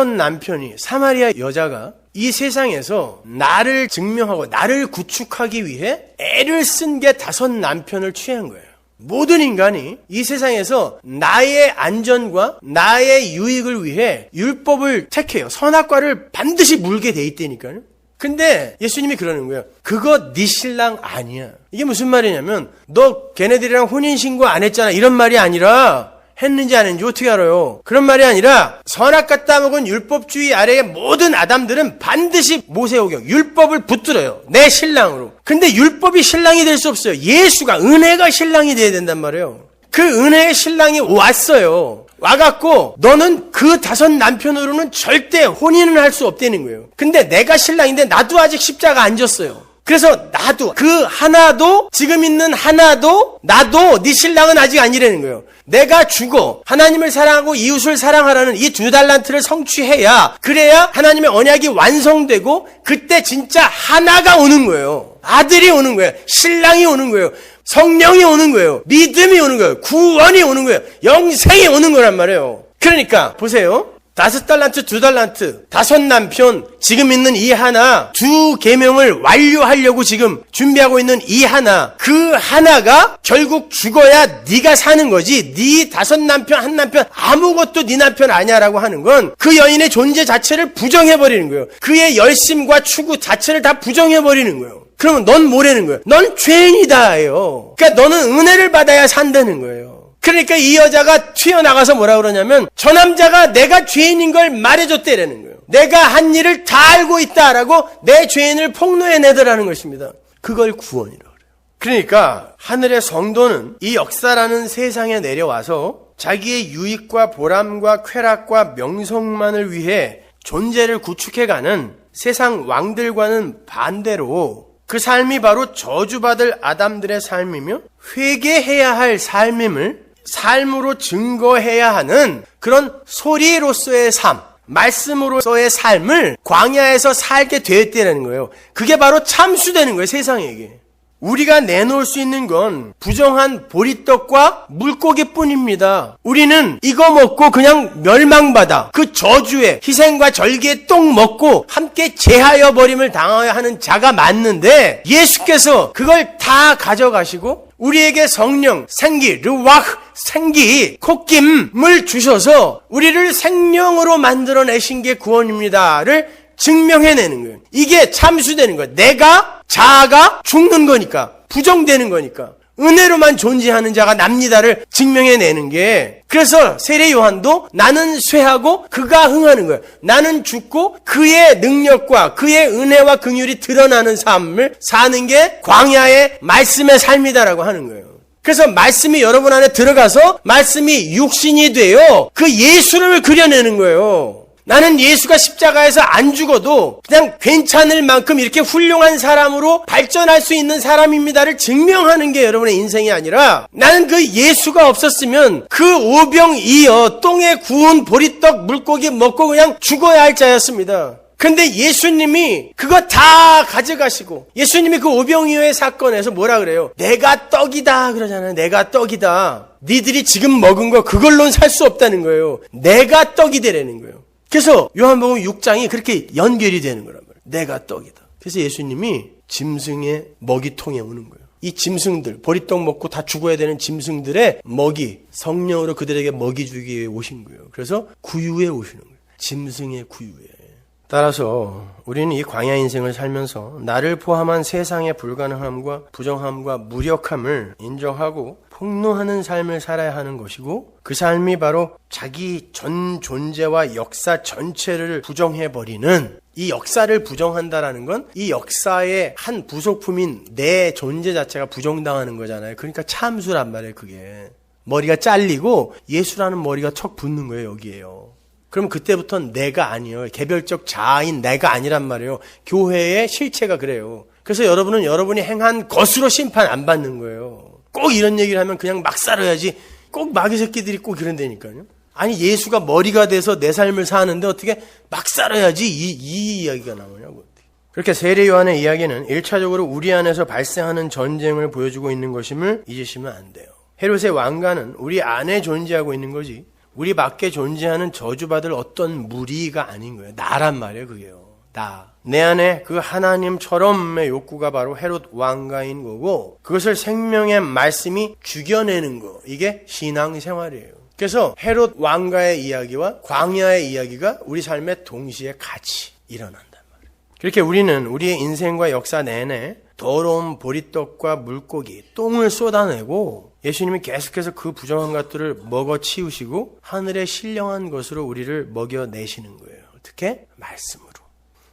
5 남편이 사마리아 여자가 이 세상에서 나를 증명하고 나를 구축하기 위해 애를 쓴 게 5 남편을 취한 거예요. 모든 인간이 이 세상에서 나의 안전과 나의 유익을 위해 율법을 택해요. 선악과를 반드시 물게 돼 있다니까요. 근데 예수님이 그러는 거예요. 그거 네 신랑 아니야. 이게 무슨 말이냐면 너 걔네들이랑 혼인신고 안 했잖아. 이런 말이 아니라 했는지 안 했는지 어떻게 알아요? 그런 말이 아니라 선악과 따먹은 율법주의 아래의 모든 아담들은 반드시 모세오경 율법을 붙들어요. 내 신랑으로. 근데 율법이 신랑이 될 수 없어요. 예수가 은혜가 신랑이 돼야 된단 말이에요. 그 은혜의 신랑이 왔어요. 와갖고 너는 그 5 남편으로는 절대 혼인을 할 수 없다는 거예요. 근데 내가 신랑인데 나도 아직 십자가 안 졌어요. 그래서 나도 그 하나도 지금 있는 하나도 나도 네 신랑은 아직 아니라는 거예요. 내가 죽어 하나님을 사랑하고 이웃을 사랑하라는 이 2 달란트를 성취해야 그래야 하나님의 언약이 완성되고 그때 진짜 하나가 오는 거예요. 아들이 오는 거예요. 신랑이 오는 거예요. 성령이 오는 거예요. 믿음이 오는 거예요. 구원이 오는 거예요. 영생이 오는 거란 말이에요. 그러니까 보세요. 5 달란트, 2 달란트, 5 남편, 지금 있는 이 하나, 2 계명을 완료하려고 지금 준비하고 있는 이 하나, 그 하나가 결국 죽어야 네가 사는 거지. 네 5 남편, 1 남편 아무것도 네 남편 아니야라고 하는 건 그 여인의 존재 자체를 부정해버리는 거예요. 그의 열심과 추구 자체를 다 부정해버리는 거예요. 그러면 넌 뭐라는 거예요? 넌 죄인이다예요. 그러니까 너는 은혜를 받아야 산다는 거예요. 그러니까 이 여자가 튀어나가서 뭐라 그러냐면 저 남자가 내가 죄인인 걸 말해줬대라는 거예요. 내가 한 일을 다 알고 있다라고 내 죄인을 폭로해내더라는 것입니다. 그걸 구원이라고 그래요. 그러니까 하늘의 성도는 이 역사라는 세상에 내려와서 자기의 유익과 보람과 쾌락과 명성만을 위해 존재를 구축해가는 세상 왕들과는 반대로 그 삶이 바로 저주받을 아담들의 삶이며 회개해야 할 삶임을 삶으로 증거해야 하는 그런 소리로서의 삶, 말씀으로서의 삶을 광야에서 살게 되었다는 거예요. 그게 바로 참수되는 거예요, 세상에게. 우리가 내놓을 수 있는 건 부정한 보리떡과 물고기뿐입니다. 우리는 이거 먹고 그냥 멸망받아 그 저주의 희생과 절기의 똥 먹고 함께 제하여 버림을 당하여 하는 자가 맞는데 예수께서 그걸 다 가져가시고 우리에게 성령, 생기, 르와흐, 생기, 콧김을 주셔서 우리를 생명으로 만들어내신 게 구원입니다를 증명해내는 거예요. 이게 참수되는 거예요. 내가 자아가 죽는 거니까, 부정되는 거니까 은혜로만 존재하는 자가 납니다를 증명해내는 게, 그래서 세례 요한도 나는 쇠하고 그가 흥하는 거예요. 나는 죽고 그의 능력과 그의 은혜와 긍휼이 드러나는 삶을 사는 게 광야의 말씀의 삶이다라고 하는 거예요. 그래서 말씀이 여러분 안에 들어가서 말씀이 육신이 되어 그 예수를 그려내는 거예요. 나는 예수가 십자가에서 안 죽어도 그냥 괜찮을 만큼 이렇게 훌륭한 사람으로 발전할 수 있는 사람입니다를 증명하는 게 여러분의 인생이 아니라, 나는 그 예수가 없었으면 그 오병이어 똥에 구운 보리떡 물고기 먹고 그냥 죽어야 할 자였습니다. 근데 예수님이 그거 다 가져가시고, 예수님이 그 오병이어의 사건에서 뭐라 그래요? 내가 떡이다 그러잖아요. 내가 떡이다. 니들이 지금 먹은 거 그걸로는 살 수 없다는 거예요. 내가 떡이 되라는 거예요. 그래서 요한복음 6장이 그렇게 연결이 되는 거란 말이에요. 내가 떡이다. 그래서 예수님이 짐승의 먹이통에 오는 거예요. 이 짐승들, 보리떡 먹고 다 죽어야 되는 짐승들의 먹이, 성령으로 그들에게 먹이 주기 위해 오신 거예요. 그래서 구유에 오시는 거예요. 짐승의 구유에. 따라서 우리는 이 광야 인생을 살면서 나를 포함한 세상의 불가능함과 부정함과 무력함을 인정하고 폭로하는 삶을 살아야 하는 것이고, 그 삶이 바로 자기 전 존재와 역사 전체를 부정해버리는, 이 역사를 부정한다라는 건 이 역사의 한 부속품인 내 존재 자체가 부정당하는 거잖아요. 그러니까 참수란 말이에요. 그게 머리가 잘리고 예수라는 머리가 척 붙는 거예요. 여기에요. 그럼 그때부터는 내가 아니에요. 개별적 자아인 내가 아니란 말이에요. 교회의 실체가 그래요. 그래서 여러분은 여러분이 행한 것으로 심판 안 받는 거예요. 꼭 이런 얘기를 하면 그냥 막 살아야지. 꼭 마귀 새끼들이 꼭 이런다니까요. 아니, 예수가 머리가 돼서 내 삶을 사는데 어떻게 막 살아야지 이 이야기가 나오냐고. 그렇게 세례 요한의 이야기는 1차적으로 우리 안에서 발생하는 전쟁을 보여주고 있는 것임을 잊으시면 안 돼요. 헤롯의 왕가는 우리 안에 존재하고 있는 거지, 우리 밖에 존재하는 저주받을 어떤 무리가 아닌 거예요. 나란 말이에요. 그게요. 나. 내 안에 그 하나님처럼의 욕구가 바로 헤롯 왕가인 거고, 그것을 생명의 말씀이 죽여내는 거, 이게 신앙생활이에요. 그래서 헤롯 왕가의 이야기와 광야의 이야기가 우리 삶에 동시에 같이 일어난단 말이에요. 그렇게 우리는 우리의 인생과 역사 내내 더러운 보리떡과 물고기, 똥을 쏟아내고, 예수님이 계속해서 그 부정한 것들을 먹어 치우시고 하늘의 신령한 것으로 우리를 먹여내시는 거예요. 어떻게? 말씀으로.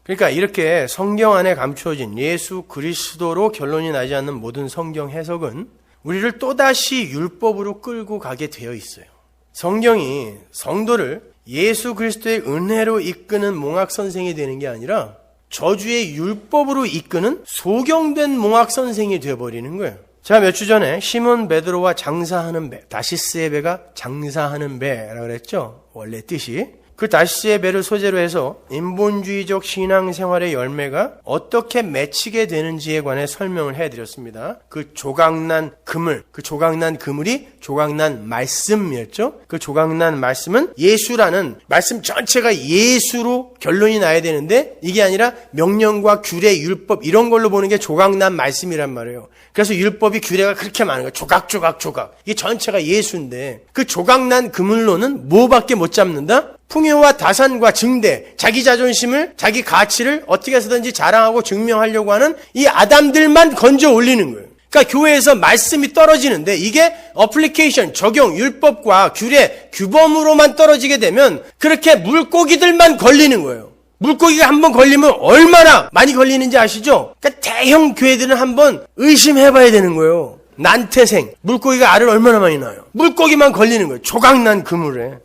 그러니까 이렇게 성경 안에 감추어진 예수 그리스도로 결론이 나지 않는 모든 성경 해석은 우리를 또다시 율법으로 끌고 가게 되어 있어요. 성경이 성도를 예수 그리스도의 은혜로 이끄는 몽학선생이 되는 게 아니라 저주의 율법으로 이끄는 소경된 몽학선생이 되어버리는 거예요. 제가 몇 주 전에 시몬 베드로와 장사하는 배, 다시스의 배가 장사하는 배라고 그랬죠. 원래 뜻이. 그 다시스의 배를 소재로 해서 인본주의적 신앙생활의 열매가 어떻게 맺히게 되는지에 관해 설명을 해드렸습니다. 그 조각난 그물, 그 조각난 그물이 조각난 말씀이었죠. 그 조각난 말씀은 예수라는 말씀 전체가 예수로 결론이 나야 되는데, 이게 아니라 명령과 규례, 율법 이런 걸로 보는 게 조각난 말씀이란 말이에요. 그래서 율법이 규례가 그렇게 많은 거예요. 조각. 이게 전체가 예수인데, 그 조각난 그물로는 뭐밖에 못 잡는다? 풍요와 다산과 증대, 자기 자존심을, 자기 가치를 어떻게 해서든지 자랑하고 증명하려고 하는 이 아담들만 건져 올리는 거예요. 그러니까 교회에서 말씀이 떨어지는데, 이게 어플리케이션, 적용, 율법과 규례, 규범으로만 떨어지게 되면 그렇게 물고기들만 걸리는 거예요. 물고기가 한번 걸리면 얼마나 많이 걸리는지 아시죠? 그러니까 대형 교회들은 한번 의심해봐야 되는 거예요. 난태생, 물고기가 알을 얼마나 많이 낳아요. 물고기만 걸리는 거예요. 조각난 그물에.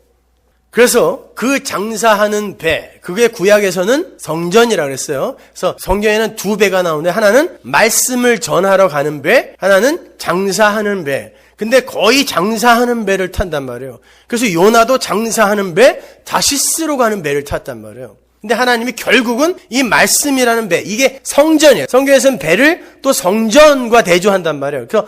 그래서 그 장사하는 배, 그게 구약에서는 성전이라고 그랬어요. 그래서 성경에는 두 배가 나오는데, 하나는 말씀을 전하러 가는 배, 하나는 장사하는 배. 근데 거의 장사하는 배를 탄단 말이에요. 그래서 요나도 장사하는 배, 다시스로 가는 배를 탔단 말이에요. 근데 하나님이 결국은 이 말씀이라는 배, 이게 성전이에요. 성경에서는 배를 또 성전과 대조한단 말이에요. 그래서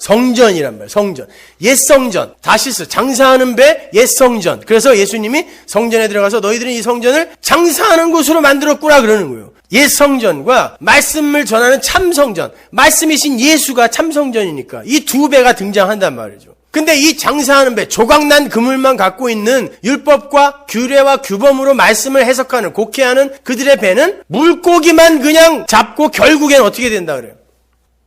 성전이란 말이에요. 성전. 옛 성전. 다시스, 장사하는 배, 옛 성전. 그래서 예수님이 성전에 들어가서 너희들은 이 성전을 장사하는 곳으로 만들었구나 그러는 거예요. 옛 성전과 말씀을 전하는 참 성전. 말씀이신 예수가 참 성전이니까 이 두 배가 등장한단 말이죠. 근데 이 장사하는 배, 조각난 그물만 갖고 있는 율법과 규례와 규범으로 말씀을 해석하는, 곡해하는 그들의 배는 물고기만 그냥 잡고 결국엔 어떻게 된다 그래요?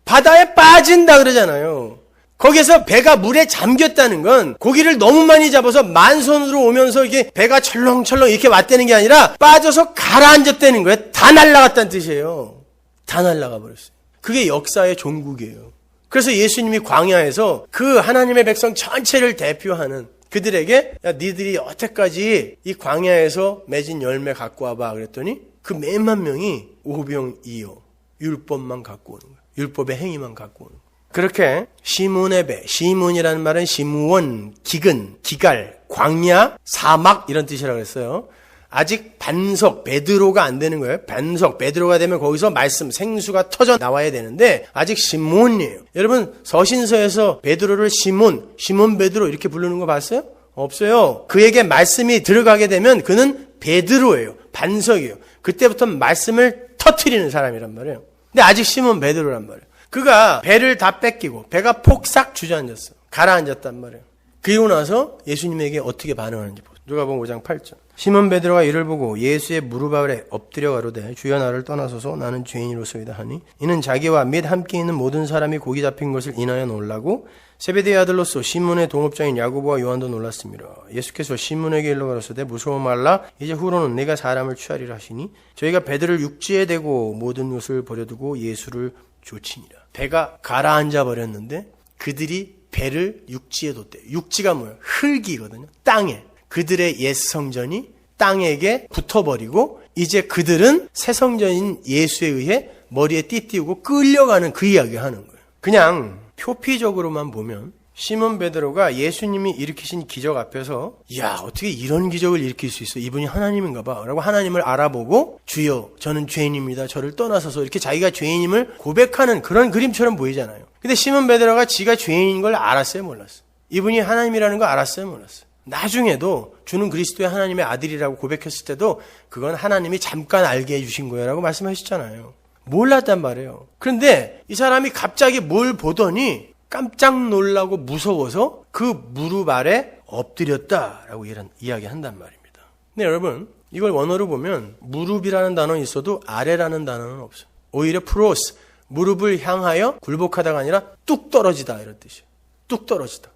바다에 빠진다 그러잖아요. 거기서 배가 물에 잠겼다는 건 고기를 너무 많이 잡아서 만선으로 오면서 이게 배가 철렁철렁 이렇게 왔다는 게 아니라 빠져서 가라앉았다는 거예요. 다 날아갔다는 뜻이에요. 다 날아가 버렸어요. 그게 역사의 종국이에요. 그래서 예수님이 광야에서 그 하나님의 백성 전체를 대표하는 그들에게 야 니들이 여태까지 이 광야에서 맺은 열매 갖고 와봐 그랬더니 그 몇만 명이 오병이어 율법만 갖고 오는 거예요. 율법의 행위만 갖고 오는 거예요. 그렇게 시몬의 배, 시몬이라는 말은 시므온, 기근, 기갈, 광야, 사막 이런 뜻이라고 했어요. 아직 반석, 베드로가 안 되는 거예요. 반석, 베드로가 되면 거기서 말씀, 생수가 터져 나와야 되는데 아직 시몬이에요. 여러분 서신서에서 베드로를 시몬 베드로 이렇게 부르는 거 봤어요? 없어요. 그에게 말씀이 들어가게 되면 그는 베드로예요. 반석이에요. 그때부터 말씀을 터뜨리는 사람이란 말이에요. 근데 아직 시몬 베드로란 말이에요. 그가 배를 다 뺏기고 배가 폭삭 주저앉았어. 가라앉았단 말이에요. 그리고 나서 예수님에게 어떻게 반응하는지 보세요. 누가복음 5장 8절. 시몬 베드로가 이를 보고 예수의 무릎 아래 엎드려 가로되 주여 나를 떠나소서 나는 죄인이로소이다 하니 이는 자기와 및 함께 있는 모든 사람이 고기 잡힌 것을 인하여 놀라고 세베대의 아들로서 시몬의 동업자인 야고보와 요한도 놀랐습니다. 예수께서 시몬에게 일러 가로소되 무서워 말라 이제 후로는 내가 사람을 취하리라 하시니 저희가 배들을 육지에 대고 모든 것을 버려두고 예수를 좇으니라. 배가 가라앉아 버렸는데 그들이 배를 육지에 뒀대요. 육지가 뭐예요? 흙이거든요. 땅에. 그들의 옛 성전이 땅에게 붙어버리고 이제 그들은 새 성전인 예수에 의해 머리에 띠띠우고 끌려가는 그 이야기 하는 거예요. 그냥 표피적으로만 보면 시몬 베드로가 예수님이 일으키신 기적 앞에서 야 어떻게 이런 기적을 일으킬 수 있어? 이분이 하나님인가 봐 라고 하나님을 알아보고 주여 저는 죄인입니다. 저를 떠나서서 이렇게 자기가 죄인임을 고백하는 그런 그림처럼 보이잖아요. 근데 시몬 베드로가 지가 죄인인 걸 알았어요? 몰랐어요? 이분이 하나님이라는 걸 알았어요? 몰랐어요? 나중에도 주는 그리스도의 하나님의 아들이라고 고백했을 때도 그건 하나님이 잠깐 알게 해주신 거예요 라고 말씀하셨잖아요. 몰랐단 말이에요. 그런데 이 사람이 갑자기 뭘 보더니 깜짝 놀라고 무서워서 그 무릎 아래 엎드렸다라고 이야기한단 말입니다. 근데 여러분 이걸 원어로 보면 무릎이라는 단어는 있어도 아래라는 단어는 없어요. 오히려 프로스, 무릎을 향하여 굴복하다가 아니라 뚝 떨어지다 이런 뜻이에요. 뚝 떨어지다.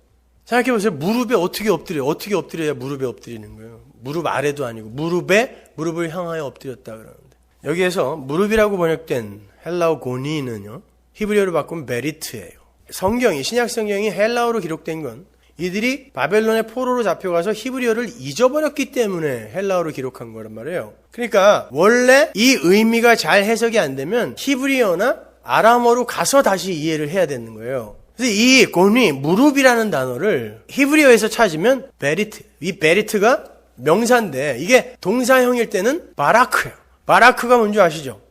생각해보세요. 무릎에 어떻게 엎드려요? 어떻게 엎드려야 무릎에 엎드리는 거예요? 무릎 아래도 아니고 무릎을 향하여 엎드렸다 그러는데 여기에서 무릎이라고 번역된 헬라어 고니는요 히브리어로 바꾸면 베리트예요. 성경이 신약 성경이 헬라어로 기록된 건 이들이 바벨론의 포로로 잡혀가서 히브리어를 잊어버렸기 때문에 헬라어로 기록한 거란 말이에요. 그러니까 원래 이 의미가 잘 해석이 안 되면 히브리어나 아람어로 가서 다시 이해를 해야 되는 거예요. 그래서 이 고니, 무릎이라는 단어를 히브리어에서 찾으면 베리트, 이 베리트가 명사인데 이게 동사형일 때는 바라크예요. 바라크가 뭔지 아시죠?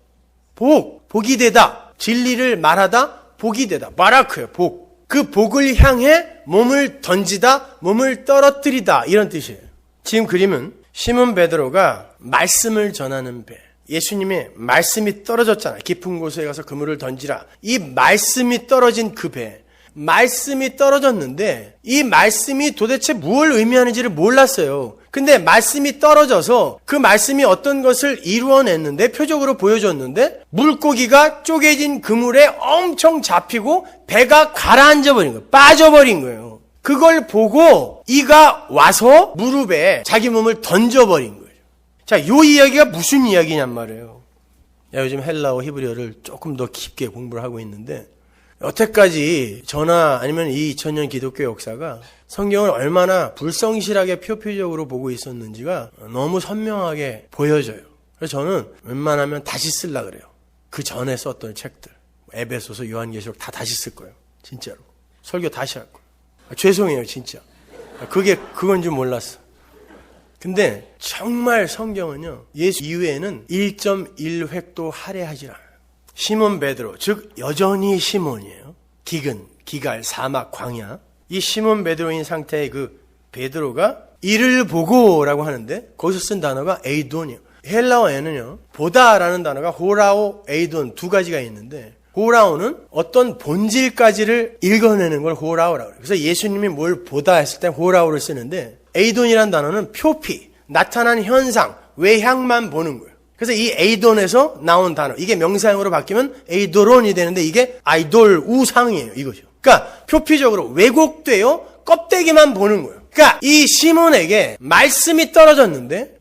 복이 되다, 진리를 말하다, 복이 되다. 바라크예요, 복. 그 복을 향해 몸을 던지다, 몸을 떨어뜨리다 이런 뜻이에요. 지금 그림은 시몬 베드로가 말씀을 전하는 배. 예수님의 말씀이 떨어졌잖아요. 깊은 곳에 가서 그물을 던지라. 이 말씀이 떨어진 그 배. 말씀이 떨어졌는데 이 말씀이 도대체 무엇을 의미하는지를 몰랐어요. 근데 말씀이 떨어져서 그 말씀이 어떤 것을 이루어냈는데 표적으로 보여줬는데 물고기가 쪼개진 그물에 엄청 잡히고 배가 가라앉아버린 거예요. 빠져버린 거예요. 그걸 보고 이가 와서 무릎에 자기 몸을 던져버린 거예요. 자, 요 이야기가 무슨 이야기냔 말이에요. 요즘 헬라어 히브리어를 조금 더 깊게 공부를 하고 있는데 여태까지 저나 아니면 이 2000년 기독교 역사가 성경을 얼마나 불성실하게 표피적으로 보고 있었는지가 너무 선명하게 보여져요. 그래서 저는 웬만하면 다시 쓰려고 그래요. 그 전에 썼던 책들. 에베소서, 요한계시록 다 다시 쓸 거예요. 진짜로. 설교 다시 할 거예요. 죄송해요, 진짜. 그건 줄 몰랐어. 근데 정말 성경은요, 예수 이후에는 1.1획도 할애하지 않아요. 시몬 베드로, 즉 여전히 시몬이에요. 기근, 기갈, 사막, 광야. 이 시몬 베드로인 상태의 그 베드로가 이를 보고라고 하는데 거기서 쓴 단어가 에이돈이에요. 헬라어에는요, 보다라는 단어가 호라오, 에이돈 두 가지가 있는데 호라오는 어떤 본질까지를 읽어내는 걸 호라오라고 해요. 그래서 예수님이 뭘 보다 했을 때 호라오를 쓰는데 에이돈이라는 단어는 표피, 나타난 현상, 외향만 보는 거예요. 그래서 이 에이돈에서 나온 단어, 이게 명사형으로 바뀌면 에이도론이 되는데 이게 아이돌, 우상이에요. 이거죠. 그러니까 표피적으로 왜곡되어 껍데기만 보는 거예요. 그러니까 이 시몬에게 말씀이 떨어졌는데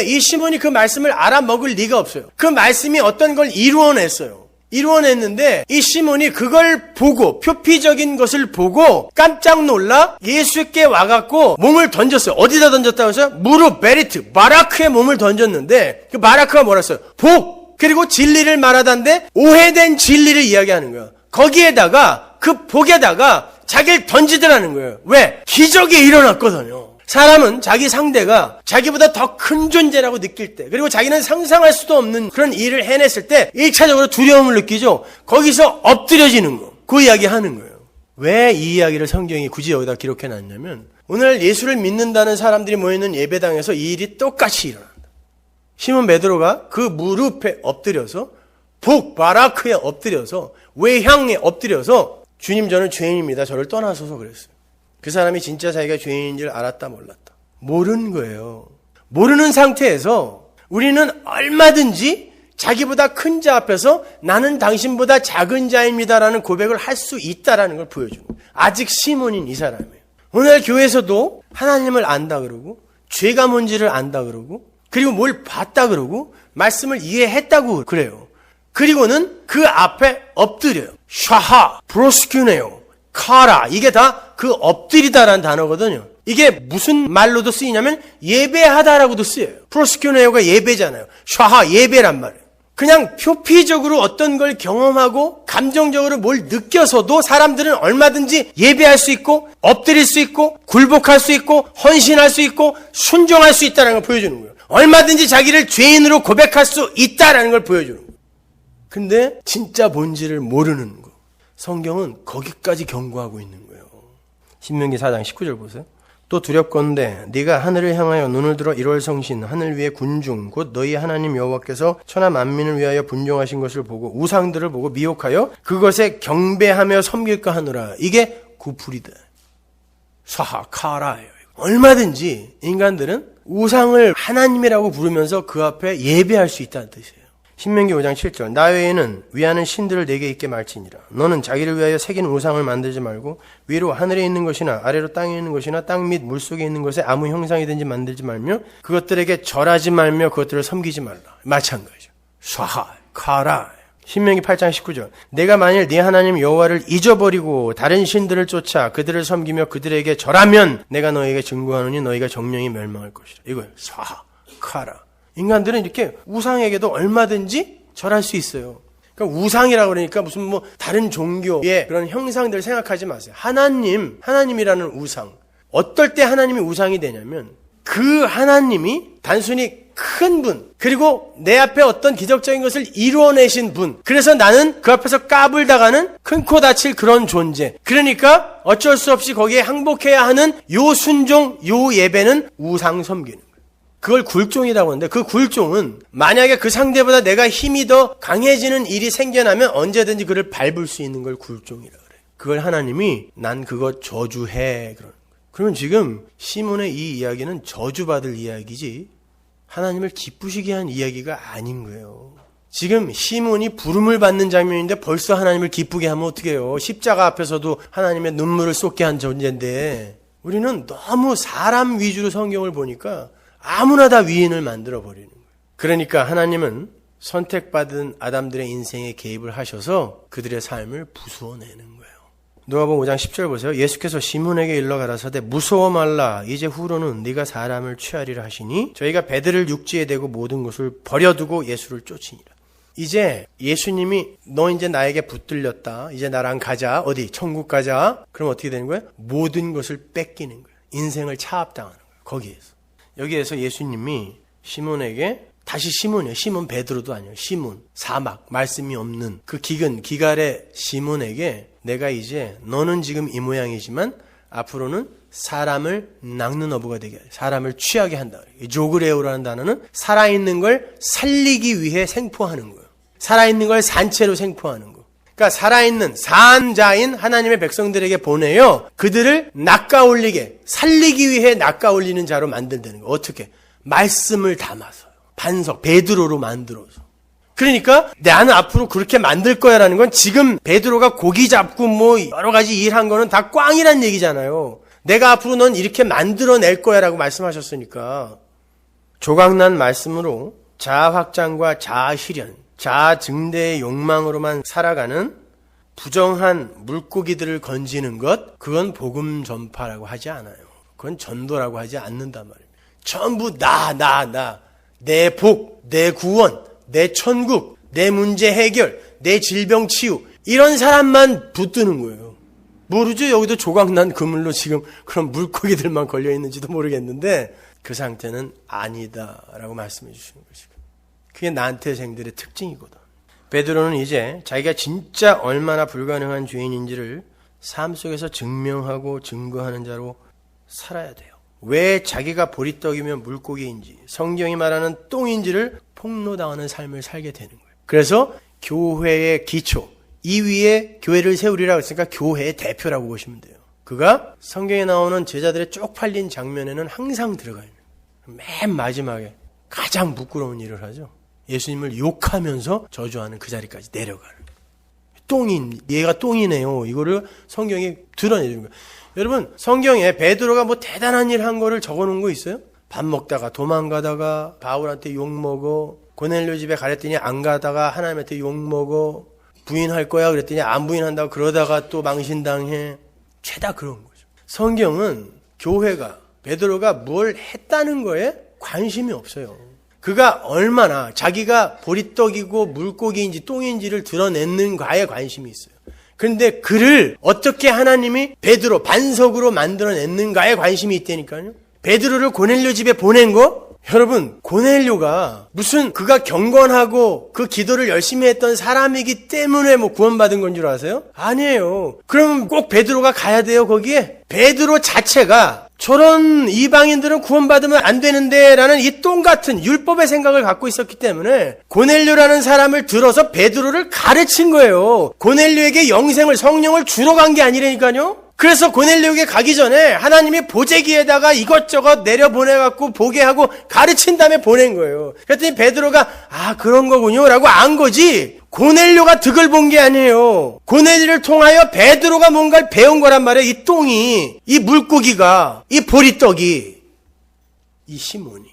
이 시몬이 그 말씀을 알아먹을 리가 없어요. 그 말씀이 어떤 걸 이루어냈어요. 이루어냈는데 이 시몬이 그걸 보고 표피적인 것을 보고 깜짝 놀라 예수께 와갖고 몸을 던졌어요. 어디다 던졌다고 했어요? 무릎, 베리트, 마라크에 몸을 던졌는데 그 마라크가 뭐라 했어요? 복! 그리고 진리를 말하다는데 오해된 진리를 이야기하는 거예요. 거기에다가 그 복에다가 자기를 던지더라는 거예요. 왜? 기적이 일어났거든요. 사람은 자기 상대가 자기보다 더 큰 존재라고 느낄 때, 그리고 자기는 상상할 수도 없는 그런 일을 해냈을 때 1차적으로 두려움을 느끼죠. 거기서 엎드려지는 거. 그 이야기 하는 거예요. 왜 이 이야기를 성경이 굳이 여기다 기록해 놨냐면 오늘 예수를 믿는다는 사람들이 모이는 예배당에서 이 일이 똑같이 일어난다. 시몬 베드로가 그 무릎에 엎드려서 복 바라크에 엎드려서 외향에 엎드려서 주님 저는 죄인입니다. 저를 떠나소서 그랬어요. 그 사람이 진짜 자기가 죄인인 줄 알았다 몰랐다. 모르는 거예요. 모르는 상태에서 우리는 얼마든지 자기보다 큰 자 앞에서 나는 당신보다 작은 자입니다라는 고백을 할 수 있다라는 걸 보여주는 거예요. 아직 시몬인 이 사람이에요. 오늘 교회에서도 하나님을 안다 그러고 죄가 뭔지를 안다 그러고 그리고 뭘 봤다 그러고 말씀을 이해했다고 그래요. 그리고는 그 앞에 엎드려요. 샤하, 브로스큐네요, 카라, 이게 다 그 엎드리다라는 단어거든요. 이게 무슨 말로도 쓰이냐면 예배하다라고도 쓰여요. 프로스큐네오가 예배잖아요. 샤하, 예배란 말이에요. 그냥 표피적으로 어떤 걸 경험하고 감정적으로 뭘 느껴서도 사람들은 얼마든지 예배할 수 있고 엎드릴 수 있고 굴복할 수 있고 헌신할 수 있고 순종할 수 있다는 걸 보여주는 거예요. 얼마든지 자기를 죄인으로 고백할 수 있다는 걸 보여주는 거예요. 근데 진짜 뭔지를 모르는 거. 성경은 거기까지 경고하고 있는 거예요. 신명기 4장 19절 보세요. 또 두렵건대 네가 하늘을 향하여 눈을 들어 1월 성신 하늘 위의 군중 곧 너희 하나님 여호와께서 천하 만민을 위하여 분종하신 것을 보고 우상들을 보고 미혹하여 그것에 경배하며 섬길까 하노라. 이게 구풀이다. 사하카라예요. 얼마든지 인간들은 우상을 하나님이라고 부르면서 그 앞에 예배할 수 있다는 뜻이에요. 신명기 5장 7절 나 외에는 위하는 신들을 내게 있게 말지니라. 너는 자기를 위하여 새긴 우상을 만들지 말고 위로 하늘에 있는 것이나 아래로 땅에 있는 것이나 땅 및 물속에 있는 것에 아무 형상이든지 만들지 말며 그것들에게 절하지 말며 그것들을 섬기지 말라. 마찬가지죠. 샤하, 카라. 신명기 8장 19절 내가 만일 네 하나님 여호와를 잊어버리고 다른 신들을 쫓아 그들을 섬기며 그들에게 절하면 내가 너에게 증거하노니 너희가 정령이 멸망할 것이라. 이거예요. 샤하, 카라. 인간들은 이렇게 우상에게도 얼마든지 절할 수 있어요. 그러니까 우상이라고 그러니까 무슨 뭐 다른 종교의 그런 형상들 생각하지 마세요. 하나님이라는 우상. 어떨 때 하나님이 우상이 되냐면 그 하나님이 단순히 큰 분, 그리고 내 앞에 어떤 기적적인 것을 이루어내신 분. 그래서 나는 그 앞에서 까불다가는 큰 코 다칠 그런 존재. 그러니까 어쩔 수 없이 거기에 항복해야 하는 요 순종, 요 예배는 우상 섬기는. 그걸 굴종이라고 하는데 그 굴종은 만약에 그 상대보다 내가 힘이 더 강해지는 일이 생겨나면 언제든지 그를 밟을 수 있는 걸 굴종이라고 그래요. 그걸 하나님이 난 그거 저주해 그러는 거예요. 그러면 지금 시몬의 이 이야기는 저주받을 이야기지 하나님을 기쁘시게 한 이야기가 아닌 거예요. 지금 시몬이 부름을 받는 장면인데 벌써 하나님을 기쁘게 하면 어떻게 해요? 십자가 앞에서도 하나님의 눈물을 쏟게 한 존재인데 우리는 너무 사람 위주로 성경을 보니까 아무나 다 위인을 만들어 버리는 거예요. 그러니까 하나님은 선택받은 아담들의 인생에 개입을 하셔서 그들의 삶을 부수어내는 거예요. 누가복음 5장 10절 보세요. 예수께서 시몬에게 일러 가라사대 무서워 말라. 이제 후로는 네가 사람을 취하리라 하시니 저희가 배들을 육지에 대고 모든 것을 버려두고 예수를 쫓으니라. 이제 예수님이 너 이제 나에게 붙들렸다. 이제 나랑 가자. 어디? 천국 가자. 그럼 어떻게 되는 거예요? 모든 것을 뺏기는 거예요. 인생을 차압당하는 거예요. 거기에서. 여기에서 예수님이 시몬에게 다시 시몬이에요. 시몬 베드로도 아니에요. 시몬, 사막, 말씀이 없는 그 기갈의 시몬에게 내가 이제 너는 지금 이 모양이지만 앞으로는 사람을 낚는 어부가 되게 사람을 취하게 한다. 조그레오라는 단어는 살아있는 걸 살리기 위해 생포하는 거예요. 살아있는 걸 산채로 생포하는 거. 그러니까 살아있는 산자인 하나님의 백성들에게 보내요. 그들을 낚아올리게 살리기 위해 낚아올리는 자로 만든다는 거예요. 어떻게? 말씀을 담아서요. 반석, 베드로로 만들어서. 그러니까 나는 앞으로 그렇게 만들 거야 라는 건 지금 베드로가 고기 잡고 뭐 여러 가지 일한 거는 다 꽝이란 얘기잖아요. 내가 앞으로 넌 이렇게 만들어낼 거야 라고 말씀하셨으니까 조각난 말씀으로 자아 확장과 자아 실현 자아 증대의 욕망으로만 살아가는 부정한 물고기들을 건지는 것, 그건 복음 전파라고 하지 않아요. 그건 전도라고 하지 않는단 말입니다. 전부 나, 내 복, 내 구원, 내 천국, 내 문제 해결, 내 질병 치유, 이런 사람만 붙드는 거예요. 모르죠? 여기도 조각난 그물로 지금 그런 물고기들만 걸려 있는지도 모르겠는데, 그 상태는 아니다라고 말씀해 주시는 것이고, 그게 난태생들의 특징이거든. 베드로는 이제 자기가 진짜 얼마나 불가능한 죄인인지를 삶 속에서 증명하고 증거하는 자로 살아야 돼요. 왜 자기가 보리떡이며 물고기인지, 성경이 말하는 똥인지를 폭로당하는 삶을 살게 되는 거예요. 그래서 교회의 기초, 이 위에 교회를 세우리라고 했으니까 교회의 대표라고 보시면 돼요. 그가 성경에 나오는 제자들의 쪽팔린 장면에는 항상 들어가 있는 거예요. 맨 마지막에 가장 부끄러운 일을 하죠. 예수님을 욕하면서 저주하는 그 자리까지 내려가는 거예요. 똥인, 얘가 똥이네요. 이거를 성경이 드러내주는 거예요. 여러분, 성경에 베드로가 뭐 대단한 일 한 거를 적어놓은 거 있어요? 밥 먹다가 도망가다가 바울한테 욕먹어, 고넬료 집에 가랬더니 안 가다가 하나님한테 욕먹어, 부인할 거야 그랬더니 안 부인한다고 그러다가 또 망신당해. 죄다 그런 거죠. 성경은 교회가, 베드로가 뭘 했다는 거에 관심이 없어요. 그가 얼마나 자기가 보리떡이고 물고기인지 똥인지를 드러냈는가에 관심이 있어요. 그런데 그를 어떻게 하나님이 베드로 반석으로 만들어냈는가에 관심이 있다니까요. 베드로를 고넬료 집에 보낸 거? 여러분, 고넬료가 무슨 그가 경건하고 그 기도를 열심히 했던 사람이기 때문에 뭐 구원받은 건 줄 아세요? 아니에요. 그럼 꼭 베드로가 가야 돼요, 거기에? 베드로 자체가 저런 이방인들은 구원받으면 안 되는데 라는 이 똥같은 율법의 생각을 갖고 있었기 때문에 고넬료라는 사람을 들어서 베드로를 가르친 거예요. 고넬료에게 영생을, 성령을 주러 간 게 아니라니까요. 그래서 고넬료에게 가기 전에 하나님이 보재기에다가 이것저것 내려보내갖고 보게 하고 가르친 다음에 보낸 거예요. 그랬더니 베드로가 그런 거군요 라고 안 거지, 고넬료가 득을 본 게 아니에요. 고넬료를 통하여 베드로가 뭔가를 배운 거란 말이에요. 이 똥이, 이 물고기가, 이 보리떡이, 이 시몬이.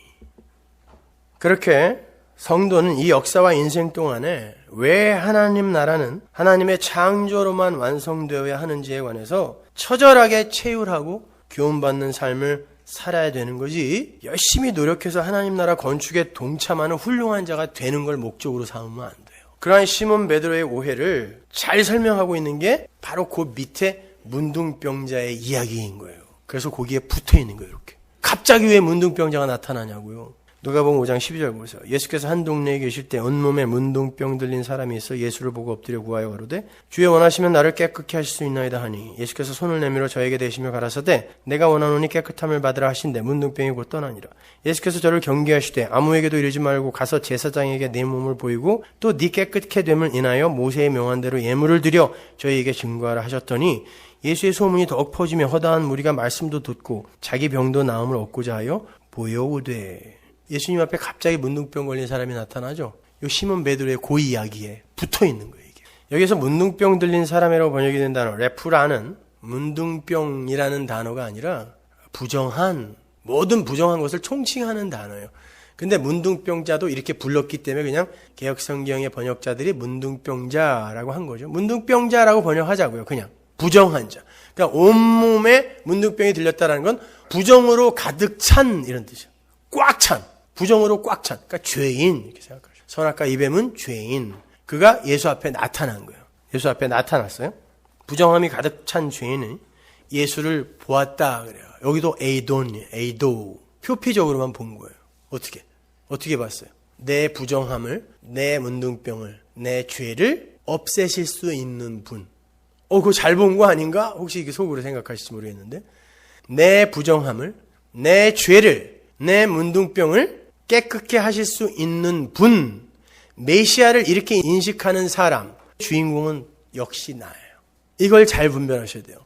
그렇게 성도는 이 역사와 인생 동안에 왜 하나님 나라는 하나님의 창조로만 완성되어야 하는지에 관해서 처절하게 체휼하고 교훈받는 삶을 살아야 되는 거지, 열심히 노력해서 하나님 나라 건축에 동참하는 훌륭한 자가 되는 걸 목적으로 삼으면 안 돼요. 그러한 시몬 베드로의 오해를 잘 설명하고 있는 게 바로 그 밑에 문둥병자의 이야기인 거예요. 그래서 거기에 붙어 있는 거예요. 이렇게 갑자기 왜 문둥병자가 나타나냐고요. 누가복음 5장 12절 보세요. 예수께서 한 동네에 계실 때 온몸에 문둥병 들린 사람이 있어 예수를 보고 엎드려 구하여 가로되 주여 원하시면 나를 깨끗게 하실 수 있나이다 하니 예수께서 손을 내밀어 저에게 대시며 가라사대 내가 원하노니 깨끗함을 받으라 하신대 문둥병이 곧 떠나니라. 예수께서 저를 경계하시되 아무에게도 이르지 말고 가서 제사장에게 내 몸을 보이고 또 네 깨끗게 됨을 인하여 모세의 명한 대로 예물을 드려 저희에게 증거하라 하셨더니 예수의 소문이 더욱 퍼지며 허다한 무리가 말씀도 듣고 자기 병도 나음을 얻고자 하여 보여오되. 예수님 앞에 갑자기 문둥병 걸린 사람이 나타나죠. 이 시몬 베드로의 그 이야기에 붙어 있는 거예요. 이게. 여기서 문둥병 들린 사람이라고 번역이 된 단어 레프라는 문둥병이라는 단어가 아니라 부정한, 모든 부정한 것을 총칭하는 단어예요. 근데 문둥병자도 이렇게 불렀기 때문에 그냥 개역성경의 번역자들이 문둥병자라고 한 거죠. 문둥병자라고 번역하자고요. 그냥 부정한 자. 그러니까 온몸에 문둥병이 들렸다는 건 부정으로 가득 찬 이런 뜻이에요. 꽉 찬. 부정으로 꽉 찬. 그러니까 죄인 이렇게 생각하죠. 선악과 이 뱀은 죄인. 그가 예수 앞에 나타난 거예요. 예수 앞에 나타났어요. 부정함이 가득 찬 죄인은 예수를 보았다 그래요. 여기도 에이도. 표피적으로만 본 거예요. 어떻게 봤어요? 내 부정함을, 내 문둥병을, 내 죄를 없애실 수 있는 분. 그거 잘 본 거 아닌가? 혹시 이게 속으로 생각하실지 모르겠는데. 내 부정함을, 내 죄를, 내 문둥병을 깨끗게 하실 수 있는 분, 메시아를 이렇게 인식하는 사람, 주인공은 역시 나예요. 이걸 잘 분별하셔야 돼요.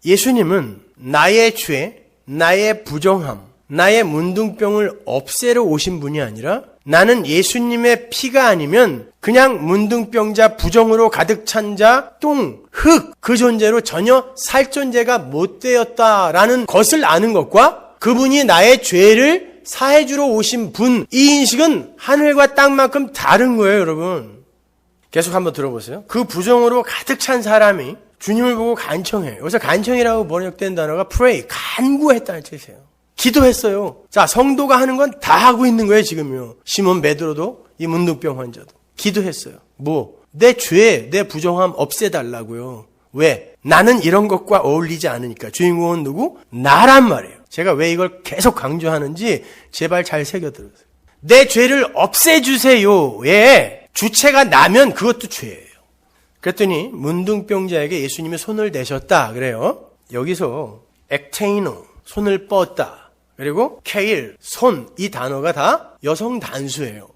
예수님은 나의 죄, 나의 부정함, 나의 문둥병을 없애러 오신 분이 아니라 나는 예수님의 피가 아니면 그냥 문둥병자, 부정으로 가득 찬 자, 똥, 흙, 그 존재로 전혀 살 존재가 못 되었다라는 것을 아는 것과 그분이 나의 죄를 사해주러 오신 분, 이 인식은 하늘과 땅만큼 다른 거예요, 여러분. 계속 한번 들어보세요. 그 부정으로 가득 찬 사람이 주님을 보고 간청해요. 여기서 간청이라고 번역된 단어가 pray, 간구했다는 뜻이에요. 기도했어요. 자, 성도가 하는 건 다 하고 있는 거예요, 지금요. 시몬 베드로도 이 문둥병 환자도 기도했어요. 내 죄, 내 부정함 없애달라고요. 왜? 나는 이런 것과 어울리지 않으니까. 주인공은 누구? 나란 말이에요. 제가 왜 이걸 계속 강조하는지 제발 잘 새겨들으세요. 내 죄를 없애주세요의 주체가 나면 그것도 죄예요. 그랬더니 문둥병자에게 예수님이 손을 대셨다 그래요. 여기서 엑테이노, 손을 뻗다. 그리고 케일, 손, 이 단어가 다 여성 단수예요.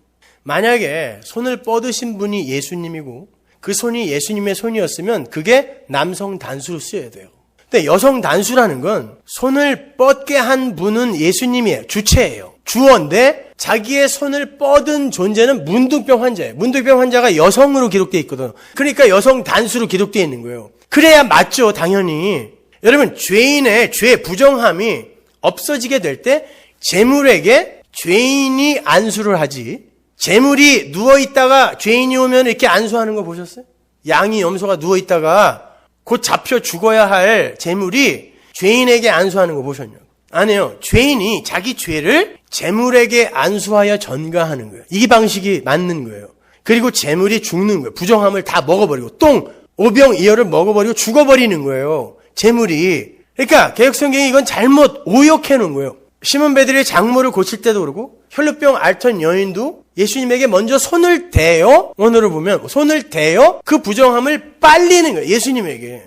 만약에 손을 뻗으신 분이 예수님이고 그 손이 예수님의 손이었으면 그게 남성 단수로 쓰여야 돼요. 근데 여성 단수라는 건 손을 뻗게 한 분은 예수님이에요. 주체예요. 주어인데 자기의 손을 뻗은 존재는 문둥병 환자예요. 문둥병 환자가 여성으로 기록되어 있거든요. 그러니까 여성 단수로 기록되어 있는 거예요. 그래야 맞죠, 당연히. 여러분, 죄인의 죄 부정함이 없어지게 될 때 재물에게 죄인이 안수를 하지, 재물이 누워있다가 죄인이 오면 이렇게 안수하는 거 보셨어요? 양이 염소가 누워있다가 곧 잡혀 죽어야 할 재물이 죄인에게 안수하는 거 보셨냐고. 아니에요. 죄인이 자기 죄를 재물에게 안수하여 전가하는 거예요. 이 방식이 맞는 거예요. 그리고 재물이 죽는 거예요. 부정함을 다 먹어버리고 똥, 오병, 이어를 먹어버리고 죽어버리는 거예요. 재물이. 그러니까 개혁성경이 이건 잘못 오역해 놓은 거예요. 시몬 베드로의 장모를 고칠 때도 그러고 혈루병 앓던 여인도 예수님에게 먼저 손을 대요. 오늘을 보면 손을 대요. 그 부정함을 빨리는 거예요. 예수님에게.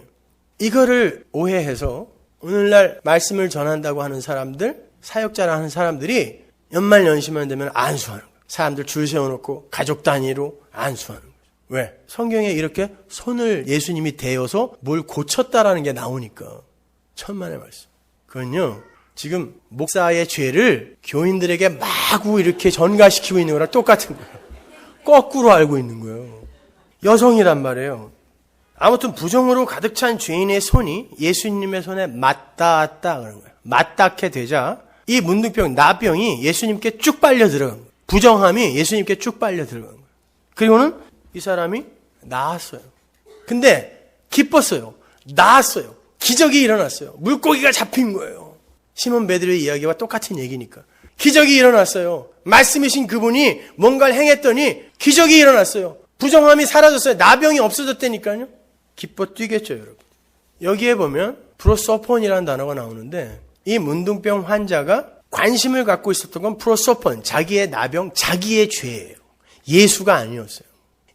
이거를 오해해서 오늘날 말씀을 전한다고 하는 사람들, 사역자라 하는 사람들이 연말연시만 되면 안수하는 거예요. 사람들 줄 세워놓고 가족 단위로 안수하는 거예요. 왜? 성경에 이렇게 손을 예수님이 대어서 뭘 고쳤다라는 게 나오니까. 천만의 말씀. 그건요, 지금 목사의 죄를 교인들에게 마구 이렇게 전가시키고 있는 거랑 똑같은 거예요. 거꾸로 알고 있는 거예요. 여성이란 말이에요. 아무튼 부정으로 가득 찬 죄인의 손이 예수님의 손에 맞닿았다 그런 거예요. 맞닿게 되자 이 문둥병, 나병이 예수님께 쭉 빨려 들어간 거예요. 부정함이 예수님께 쭉 빨려 들어간 거예요. 그리고는 이 사람이 나았어요. 근데 기뻤어요. 나았어요. 기적이 일어났어요. 물고기가 잡힌 거예요. 시몬 베드로의 이야기와 똑같은 얘기니까. 기적이 일어났어요. 말씀이신 그분이 뭔가를 행했더니 기적이 일어났어요. 부정함이 사라졌어요. 나병이 없어졌다니까요. 기뻐 뛰겠죠, 여러분. 여기에 보면 프로소폰이라는 단어가 나오는데 이 문둥병 환자가 관심을 갖고 있었던 건 프로소폰, 자기의 나병, 자기의 죄예요. 예수가 아니었어요.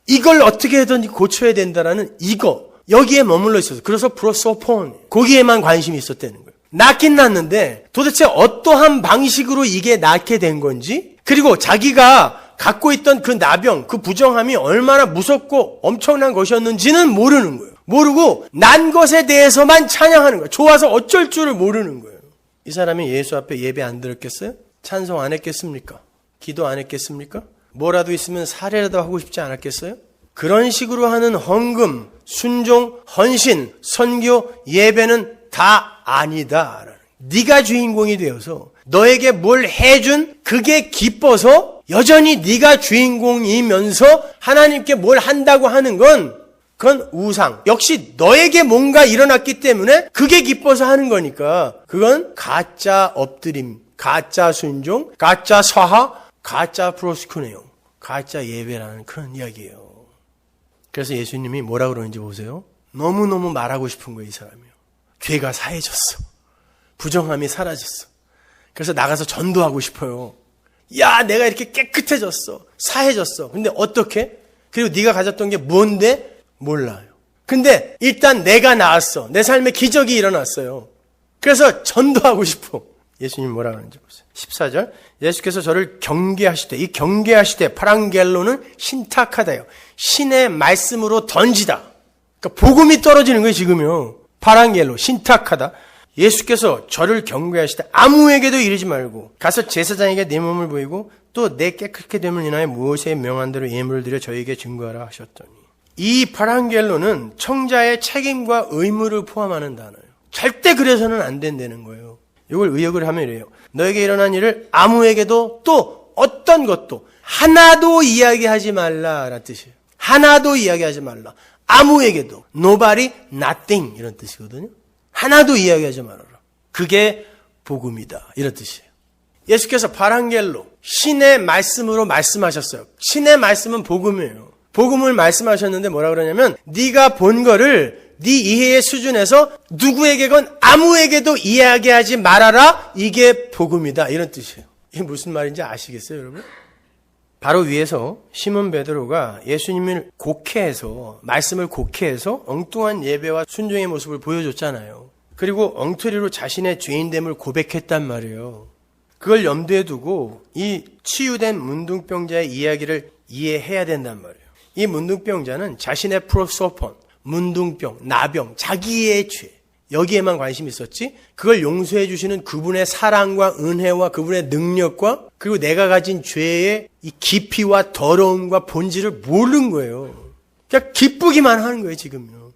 이걸 어떻게 해든지 고쳐야 된다라는 이거, 여기에 머물러 있어서 그래서 프로소폰, 거기에만 관심이 있었다는 거예요. 낫긴 낫는데 도대체 어떠한 방식으로 이게 낫게 된 건지, 그리고 자기가 갖고 있던 그 나병, 그 부정함이 얼마나 무섭고 엄청난 것이었는지는 모르는 거예요. 모르고 난 것에 대해서만 찬양하는 거예요. 좋아서 어쩔 줄을 모르는 거예요. 이 사람이 예수 앞에 예배 안 드렸겠어요? 찬송 안 했겠습니까? 기도 안 했겠습니까? 뭐라도 있으면 사례라도 하고 싶지 않았겠어요? 그런 식으로 하는 헌금, 순종, 헌신, 선교, 예배는 다 아니다. 네가 주인공이 되어서 너에게 뭘 해준 그게 기뻐서 여전히 네가 주인공이면서 하나님께 뭘 한다고 하는 건 그건 우상. 역시 너에게 뭔가 일어났기 때문에 그게 기뻐서 하는 거니까 그건 가짜 엎드림, 가짜 순종, 가짜 사하, 가짜 프로스쿠네요. 가짜 예배라는 그런 이야기예요. 그래서 예수님이 뭐라 그러는지 보세요. 너무너무 말하고 싶은 거예요, 이 사람이요. 죄가 사해졌어. 부정함이 사라졌어. 그래서 나가서 전도하고 싶어요. 야, 내가 이렇게 깨끗해졌어. 사해졌어. 근데 어떻게? 그리고 네가 가졌던 게 뭔데? 몰라요. 근데 일단 내가 나았어. 내 삶에 기적이 일어났어요. 그래서 전도하고 싶어. 예수님 뭐라 하는지 보세요. 14절. 예수께서 저를 경계하시되, 이 경계하시되 파랑겔로는 신탁하다요. 신의 말씀으로 던지다. 그러니까 복음이 떨어지는 거예요, 지금요. 파랑겔로, 신탁하다. 예수께서 저를 경계하시되 아무에게도 이르지 말고 가서 제사장에게 내 몸을 보이고 또 내 깨끗게 됨을 인하여 무엇에 명한 대로 예물을 드려 저에게 증거하라 하셨더니, 이 파랑겔로는 청자의 책임과 의무를 포함하는 단어예요. 절대 그래서는 안 된다는 거예요. 이걸 의역을 하면 이래요. 너에게 일어난 일을 아무에게도 또 어떤 것도 하나도 이야기하지 말라라는 뜻이에요. 하나도 이야기하지 말라. 아무에게도. Nobody, nothing 이런 뜻이거든요. 하나도 이야기하지 말아라. 그게 복음이다. 이런 뜻이에요. 예수께서 바랑겔로 신의 말씀으로 말씀하셨어요. 신의 말씀은 복음이에요. 복음을 말씀하셨는데 뭐라 그러냐면 네가 본 거를 네 이해의 수준에서 누구에게건 아무에게도 이야기하지 말아라. 이게 복음이다. 이런 뜻이에요. 이게 무슨 말인지 아시겠어요, 여러분? 바로 위에서 시몬 베드로가 예수님을 곡해해서 말씀을 곡해해서 엉뚱한 예배와 순종의 모습을 보여줬잖아요. 그리고 엉터리로 자신의 죄인됨을 고백했단 말이에요. 그걸 염두에 두고 이 치유된 문둥병자의 이야기를 이해해야 된단 말이에요. 이 문둥병자는 자신의 프로소폰, 문둥병, 나병, 자기의 죄 여기에만 관심이 있었지 그걸 용서해 주시는 그분의 사랑과 은혜와 그분의 능력과 그리고 내가 가진 죄의 이 깊이와 더러움과 본질을 모르는 거예요. 그냥 기쁘기만 하는 거예요, 지금요.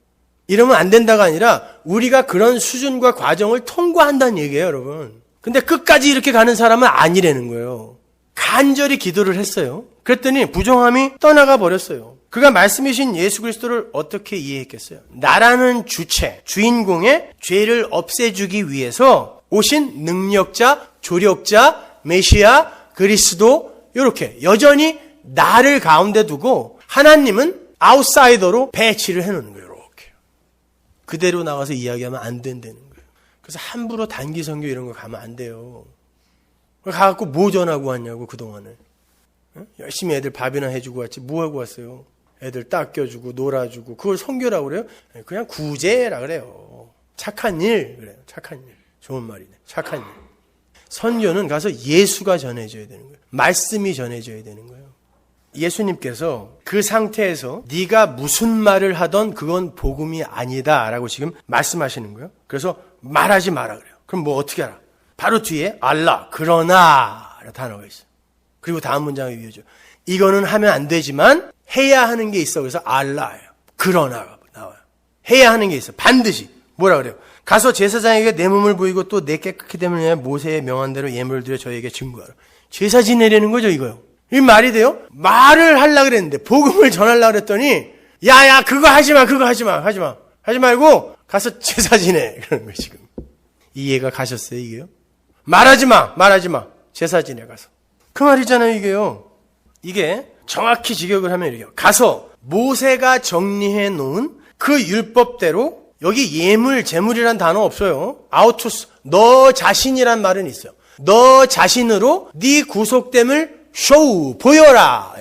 이러면 안 된다가 아니라 우리가 그런 수준과 과정을 통과한다는 얘기예요, 여러분. 근데 끝까지 이렇게 가는 사람은 아니라는 거예요. 간절히 기도를 했어요. 그랬더니 부정함이 떠나가 버렸어요. 그가 말씀이신 예수 그리스도를 어떻게 이해했겠어요? 나라는 주체, 주인공의 죄를 없애주기 위해서 오신 능력자, 조력자, 메시아, 그리스도 이렇게 여전히 나를 가운데 두고 하나님은 아웃사이더로 배치를 해놓는 거예요. 이렇게. 그대로 나가서 이야기하면 안 된다는 거예요. 그래서 함부로 단기 선교 이런 거 가면 안 돼요. 가갖고 뭐 전하고 왔냐고 그동안에. 열심히 애들 밥이나 해주고 왔지 뭐 하고 왔어요. 애들 닦여주고 놀아주고 그걸 선교라고 그래요? 그냥 구제라 그래요. 착한 일 그래요. 착한 일. 좋은 말이네. 착한 일. 선교는 가서 예수가 전해져야 되는 거예요. 말씀이 전해져야 되는 거예요. 예수님께서 그 상태에서 네가 무슨 말을 하던 그건 복음이 아니다 라고 지금 말씀하시는 거예요. 그래서 말하지 마라 그래요. 그럼 뭐 어떻게 하라? 바로 뒤에 알라 그러나 라는 단어가 있어요. 그리고 다음 문장을 이어져. 이거는 하면 안 되지만 해야 하는 게 있어. 그래서 알라예요. 그러나가 나와요. 해야 하는 게 있어. 반드시. 뭐라 그래요? 가서 제사장에게 내 몸을 보이고 또 내 깨끗게 됨을 위하여 모세의 명한 대로 예물을 드려 저에게 증거하라. 제사 지내려는 거죠, 이거요. 이 말이 돼요? 말을 하려고 그랬는데 복음을 전하려고 그랬더니 야야 그거 하지 마. 하지 말고 가서 제사 지내. 그러는 거예요, 지금. 이해가 가셨어요, 이게요? 말하지 마. 제사 지내 가서. 그 말이잖아요, 이게요. 이게 정확히 직역을 하면 이래요. 가서 모세가 정리해 놓은 그 율법대로 여기 예물, 재물이란 단어 없어요. 아우투스, 너 자신이란 말은 있어요. 너 자신으로 네 구속됨을 쇼우, 보여라.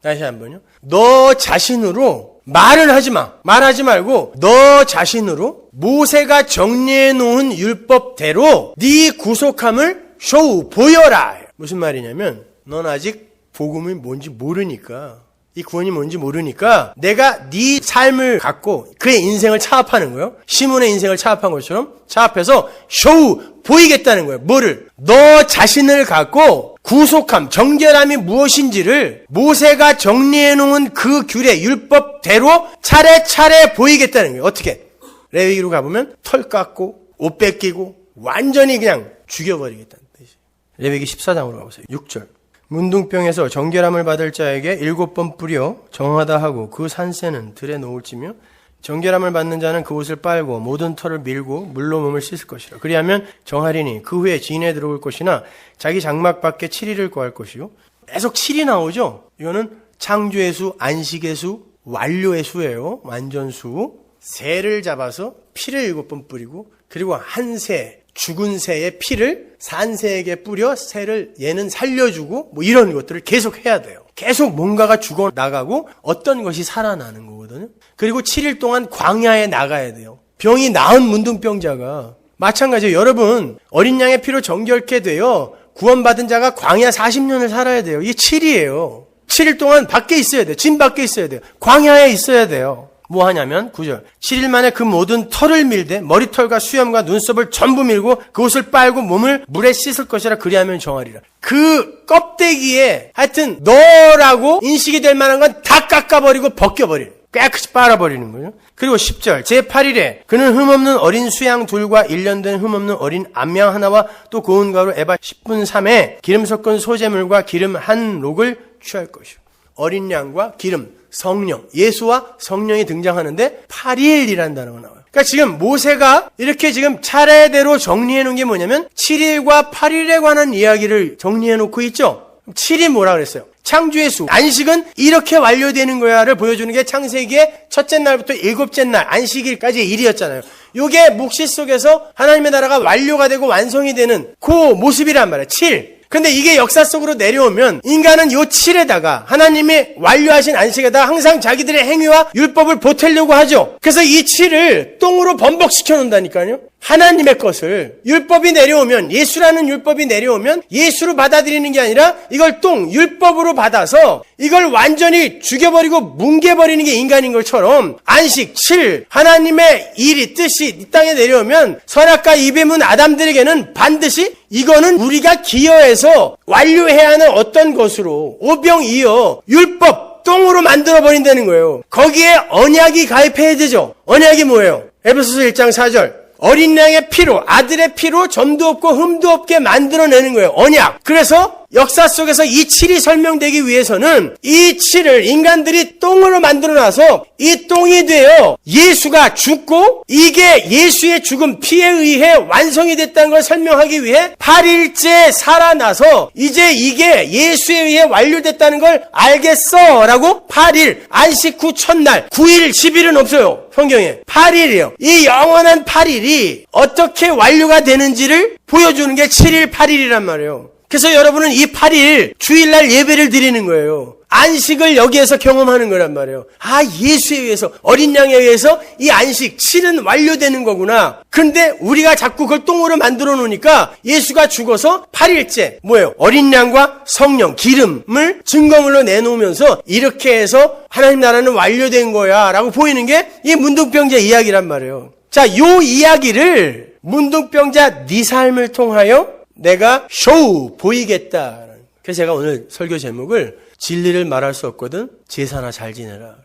다시 한번요. 너 자신으로 말은 하지 마. 말하지 말고 너 자신으로 모세가 정리해 놓은 율법대로 네 구속함을 쇼우, 보여라. 무슨 말이냐면 넌 아직 복음이 뭔지 모르니까 이 구원이 뭔지 모르니까 내가 네 삶을 갖고 그의 인생을 차압하는 거예요. 시몬의 인생을 차압한 것처럼 차압해서 쇼우 보이겠다는 거예요. 뭐를? 너 자신을 갖고 구속함, 정결함이 무엇인지를 모세가 정리해 놓은 그 규례, 율법대로 차례차례 보이겠다는 거예요. 어떻게? 레위기로 가보면 털 깎고 옷 뺏기고 완전히 그냥 죽여버리겠다는 뜻이에요. 레위기 14장으로 가보세요. 6절. 문둥병에서 정결함을 받을 자에게 7번 뿌려 정하다 하고 그 산새는 들에 놓을지며 정결함을 받는 자는 그 옷을 빨고 모든 털을 밀고 물로 몸을 씻을 것이라. 그리하면 정하리니 그 후에 진에 들어올 것이나 자기 장막 밖에 7일을 거할 것이요. 계속 7이 나오죠. 이거는 창조의 수, 안식의 수, 완료의 수예요. 완전수. 새를 잡아서 피를 7번 뿌리고 그리고 한 새, 죽은 새의 피를 산새에게 뿌려 새를 얘는 살려주고 뭐 이런 것들을 계속 해야 돼요. 계속 뭔가가 죽어나가고 어떤 것이 살아나는 거거든요. 그리고 7일 동안 광야에 나가야 돼요. 병이 나은 문둥병자가 마찬가지예요. 여러분 어린 양의 피로 정결케 되어 구원받은 자가 광야 40년을 살아야 돼요. 이게 7이에요. 7일 동안 밖에 있어야 돼요. 진 밖에 있어야 돼요. 광야에 있어야 돼요. 뭐 하냐면 9절 7일 만에 그 모든 털을 밀되 머리털과 수염과 눈썹을 전부 밀고 그 옷을 빨고 몸을 물에 씻을 것이라. 그리하면 정하리라. 그 껍데기에 하여튼 너라고 인식이 될 만한 건 다 깎아버리고 벗겨버리는, 깨끗이 빨아버리는 거예요. 그리고 10절 제8일에 그는 흠없는 어린 수양 둘과 1년 된 흠없는 어린 암양 하나와 또 고운 가루 에바 10분 3에 기름 섞은 소재물과 기름 한 록을 취할 것이요. 어린 양과 기름 성령, 예수와 성령이 등장하는데 8일이라는 단어가 나와요. 그러니까 지금 모세가 이렇게 지금 차례대로 정리해 놓은 게 뭐냐면 7일과 8일에 관한 이야기를 정리해 놓고 있죠. 7이 뭐라 그랬어요? 창조의 수. 안식은 이렇게 완료되는 거야를 보여주는 게 창세기의 첫째 날부터 일곱째 날, 안식일까지의 일이었잖아요. 요게 묵시 속에서 하나님의 나라가 완료가 되고 완성이 되는 그 모습이란 말이에요. 7. 근데 이게 역사 속으로 내려오면 인간은 요 7에다가 하나님이 완료하신 안식에다가 항상 자기들의 행위와 율법을 보태려고 하죠. 그래서 이 7을 똥으로 번복시켜 놓는다니까요. 하나님의 것을 율법이 내려오면, 예수라는 율법이 내려오면 예수로 받아들이는 게 아니라 이걸 율법으로 받아서 이걸 완전히 죽여버리고 뭉개버리는 게 인간인 것처럼 안식 7, 하나님의 일이 뜻이 이 땅에 내려오면 선악과 입의 문 아담들에게는 반드시 이거는 우리가 기여해서 완료해야 하는 어떤 것으로 오병이어 율법 똥으로 만들어버린다는 거예요. 거기에 언약이 가입해야 되죠. 언약이 뭐예요? 에베소서 1장 4절. 어린 양의 피로, 아들의 피로 점도 없고 흠도 없게 만들어내는 거예요. 언약. 그래서 역사 속에서 이 7이 설명되기 위해서는 이 7을 인간들이 똥으로 만들어놔서 이 똥이 되어 예수가 죽고 이게 예수의 죽음 피에 의해 완성이 됐다는 걸 설명하기 위해 8일째 살아나서 이제 이게 예수에 의해 완료됐다는 걸 알겠어 라고 8일 안식 후 첫날 9일 10일은 없어요. 성경에 8일이에요. 이 영원한 8일이 어떻게 완료가 되는지를 보여주는 게 7일 8일이란 말이에요. 그래서 여러분은 이 8일 주일날 예배를 드리는 거예요. 안식을 여기에서 경험하는 거란 말이에요. 아, 예수에 의해서, 어린 양에 의해서 이 안식 7은 완료되는 거구나. 근데 우리가 자꾸 그걸 똥으로 만들어 놓으니까 예수가 죽어서 8일째 뭐예요? 어린 양과 성령, 기름을 증거물로 내놓으면서 이렇게 해서 하나님 나라는 완료된 거야 라고 보이는 게 이 문둥병자 이야기란 말이에요. 자, 요 이야기를 문둥병자 네 삶을 통하여 내가 쇼 보이겠다. 그래서 제가 오늘 설교 제목을 진리를 말할 수 없거든 제사나 잘 지내라.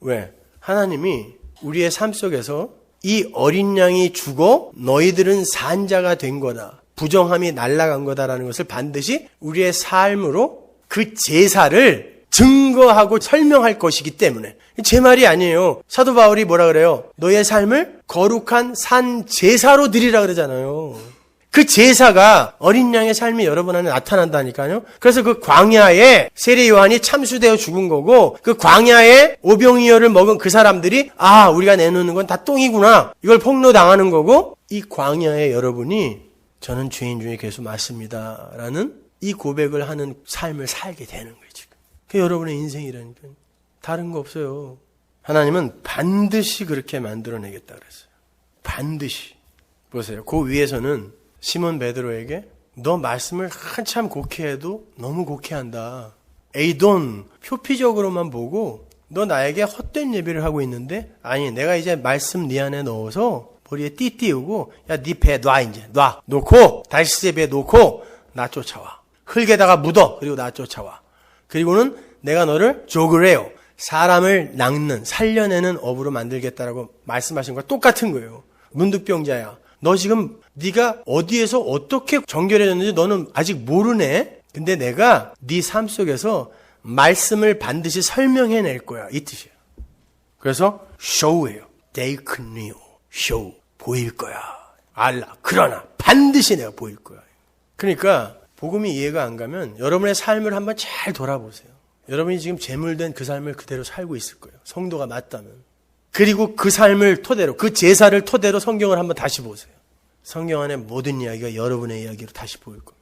왜? 하나님이 우리의 삶 속에서 이 어린 양이 죽어 너희들은 산자가 된 거다. 부정함이 날아간 거다라는 것을 반드시 우리의 삶으로 그 제사를 증거하고 설명할 것이기 때문에 제 말이 아니에요. 사도 바울이 뭐라 그래요? 너의 삶을 거룩한 산 제사로 드리라 그러잖아요. 그 제사가 어린 양의 삶이 여러분 안에 나타난다니까요. 그래서 그 광야에 세례 요한이 참수되어 죽은 거고 그 광야에 오병이어를 먹은 그 사람들이 아 우리가 내놓는 건 다 똥이구나. 이걸 폭로당하는 거고 이 광야에 여러분이 저는 죄인 중에 괴수 맞습니다. 라는 이 고백을 하는 삶을 살게 되는 거예요. 지금. 그게 여러분의 인생이라니까요. 다른 거 없어요. 하나님은 반드시 그렇게 만들어내겠다 그랬어요. 반드시. 보세요. 그 위에서는 시몬 베드로에게 너 말씀을 한참 곡해해도 너무 곡해한다. 에이돈 표피적으로만 보고 너 나에게 헛된 예배를 하고 있는데 아니 내가 이제 말씀 네 안에 넣어서 머리에 띠 띄우고 야 네 배 놔 이제 놔 놓고 다시 배에 놓고 나 쫓아와. 흙에다가 묻어 그리고 나 쫓아와. 그리고는 내가 너를 조그레요. 사람을 낚는 살려내는 업으로 만들겠다라고 말씀하신 거와 똑같은 거예요. 문득병자야. 너 지금 네가 어디에서 어떻게 정결해졌는지 너는 아직 모르네. 근데 내가 네 삶 속에서 말씀을 반드시 설명해낼 거야. 이 뜻이에요. 그래서 show예요. 데이크니오. show. 보일 거야. 알라. 그러나 반드시 내가 보일 거야. 그러니까 복음이 이해가 안 가면 여러분의 삶을 한번 잘 돌아보세요. 여러분이 지금 재물된 그 삶을 그대로 살고 있을 거예요. 성도가 맞다면. 그리고 그 삶을 토대로, 그 제사를 토대로 성경을 한번 다시 보세요. 성경 안에 모든 이야기가 여러분의 이야기로 다시 보일 겁니다.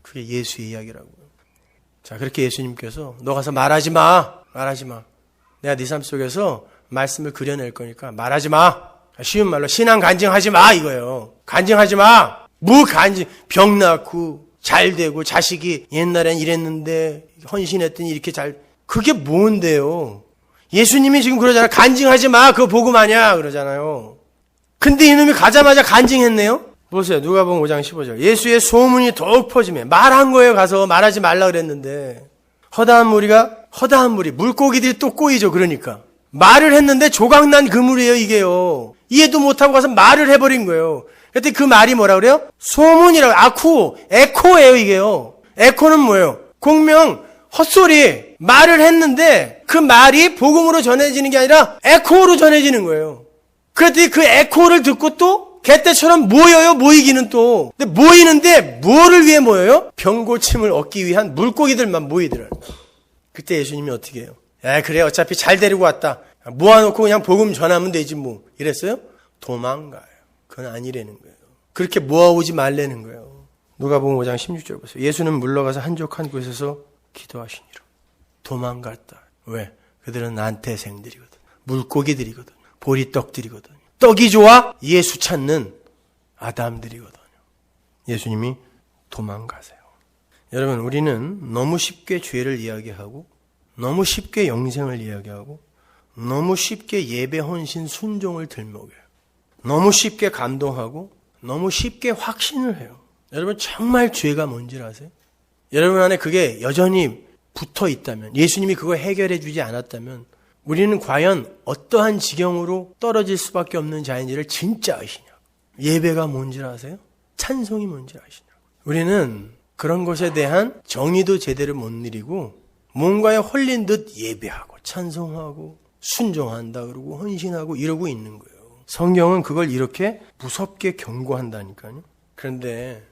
그게 예수의 이야기라고요. 자, 그렇게 예수님께서 너 가서 말하지 마. 말하지 마. 내가 네 삶 속에서 말씀을 그려낼 거니까 말하지 마. 쉬운 말로 신앙 간증하지 마 이거예요. 간증하지 마. 뭐 간증. 병 낳고 잘 되고 자식이 옛날엔 이랬는데 헌신했더니 이렇게 잘. 그게 뭔데요. 예수님이 지금 그러잖아요. 간증하지 마. 그거 복음 아니야. 그러잖아요. 근데 이놈이 가자마자 간증했네요. 보세요. 누가복음 5장 15절. 예수의 소문이 더욱 퍼지며 말한 거예요. 가서 말하지 말라 그랬는데 허다한 무리 물고기들이 또 꼬이죠. 그러니까 말을 했는데 조각난 그물이에요. 이게요. 이해도 못하고 가서 말을 해버린 거예요. 그때 그 말이 뭐라 그래요? 소문이라고. 아쿠 에코예요. 이게요. 에코는 뭐예요? 공명 헛소리 말을 했는데 그 말이 복음으로 전해지는 게 아니라 에코로 전해지는 거예요. 그랬더니 그 에코를 듣고 또 개떼처럼 모여요. 모이기는 또. 근데 모이는데 뭐를 위해 모여요? 병고침을 얻기 위한 물고기들만 모이더라고요. 그때 예수님이 어떻게 해요? 그래 어차피 잘 데리고 왔다. 모아놓고 그냥 복음 전하면 되지 뭐. 이랬어요? 도망가요. 그건 아니라는 거예요. 그렇게 모아오지 말라는 거예요. 누가복음 5장 16절 보세요. 예수는 물러가서 한적한 곳에서 기도하시니라. 도망갔다. 왜? 그들은 난태생들이거든. 물고기들이거든. 보리떡들이거든. 떡이 좋아? 예수 찾는 아담들이거든요. 예수님이 도망가세요. 여러분, 우리는 너무 쉽게 죄를 이야기하고 너무 쉽게 영생을 이야기하고 너무 쉽게 예배 헌신 순종을 들먹여요. 너무 쉽게 감동하고 너무 쉽게 확신을 해요. 여러분 정말 죄가 뭔지 아세요? 여러분 안에 그게 여전히 붙어 있다면, 예수님이 그거 해결해 주지 않았다면 우리는 과연 어떠한 지경으로 떨어질 수밖에 없는 자인지를 진짜 아시냐고. 예배가 뭔지 아세요? 찬송이 뭔지 아시냐고. 우리는 그런 것에 대한 정의도 제대로 못 누리고 뭔가에 홀린 듯 예배하고 찬송하고 순종한다 그러고 헌신하고 이러고 있는 거예요. 성경은 그걸 이렇게 무섭게 경고한다니까요. 그런데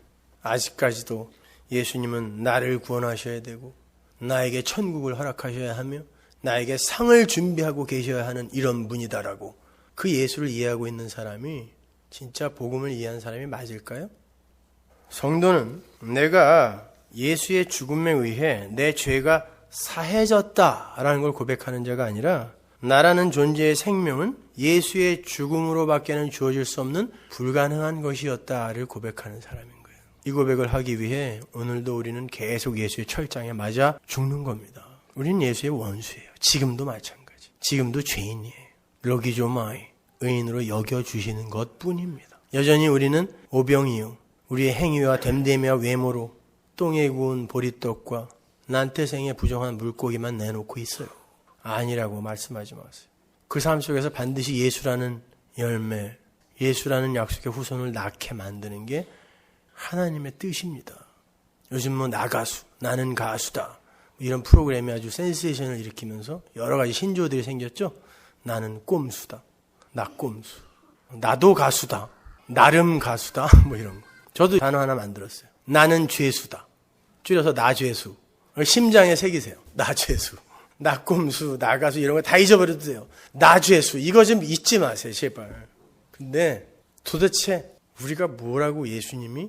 아직까지도 예수님은 나를 구원하셔야 되고 나에게 천국을 허락하셔야 하며 나에게 상을 준비하고 계셔야 하는 이런 분이다라고 그 예수를 이해하고 있는 사람이 진짜 복음을 이해한 사람이 맞을까요? 성도는 내가 예수의 죽음에 의해 내 죄가 사해졌다라는 걸 고백하는 자가 아니라 나라는 존재의 생명은 예수의 죽음으로 밖에는 주어질 수 없는 불가능한 것이었다를 고백하는 사람인 거예요. 이 고백을 하기 위해 오늘도 우리는 계속 예수의 철장에 맞아 죽는 겁니다. 우리는 예수의 원수예요. 지금도 마찬가지. 지금도 죄인이에요. 로기조마이, 의인으로 여겨주시는 것뿐입니다. 여전히 우리는 오병이요, 우리의 행위와 됨됨이와 외모로 똥에 구운 보리떡과 난태생의 부정한 물고기만 내놓고 있어요. 아니라고 말씀하지 마세요. 그 삶 속에서 반드시 예수라는 열매, 예수라는 약속의 후손을 낳게 만드는 게 하나님의 뜻입니다. 요즘 뭐 나가수, 나는 가수다, 이런 프로그램이 아주 센세이션을 일으키면서 여러 가지 신조어들이 생겼죠. 나는 꼼수다, 나 꼼수, 나도 가수다, 나름 가수다, 뭐 이런 거. 저도 단어 하나 만들었어요. 나는 죄수다. 줄여서 나죄수. 심장에 새기세요. 나죄수. 나꼼수, 나가수 이런 거 다 잊어버려도 돼요. 나죄수 이거 좀 잊지 마세요 제발. 근데 도대체 우리가 뭐라고 예수님이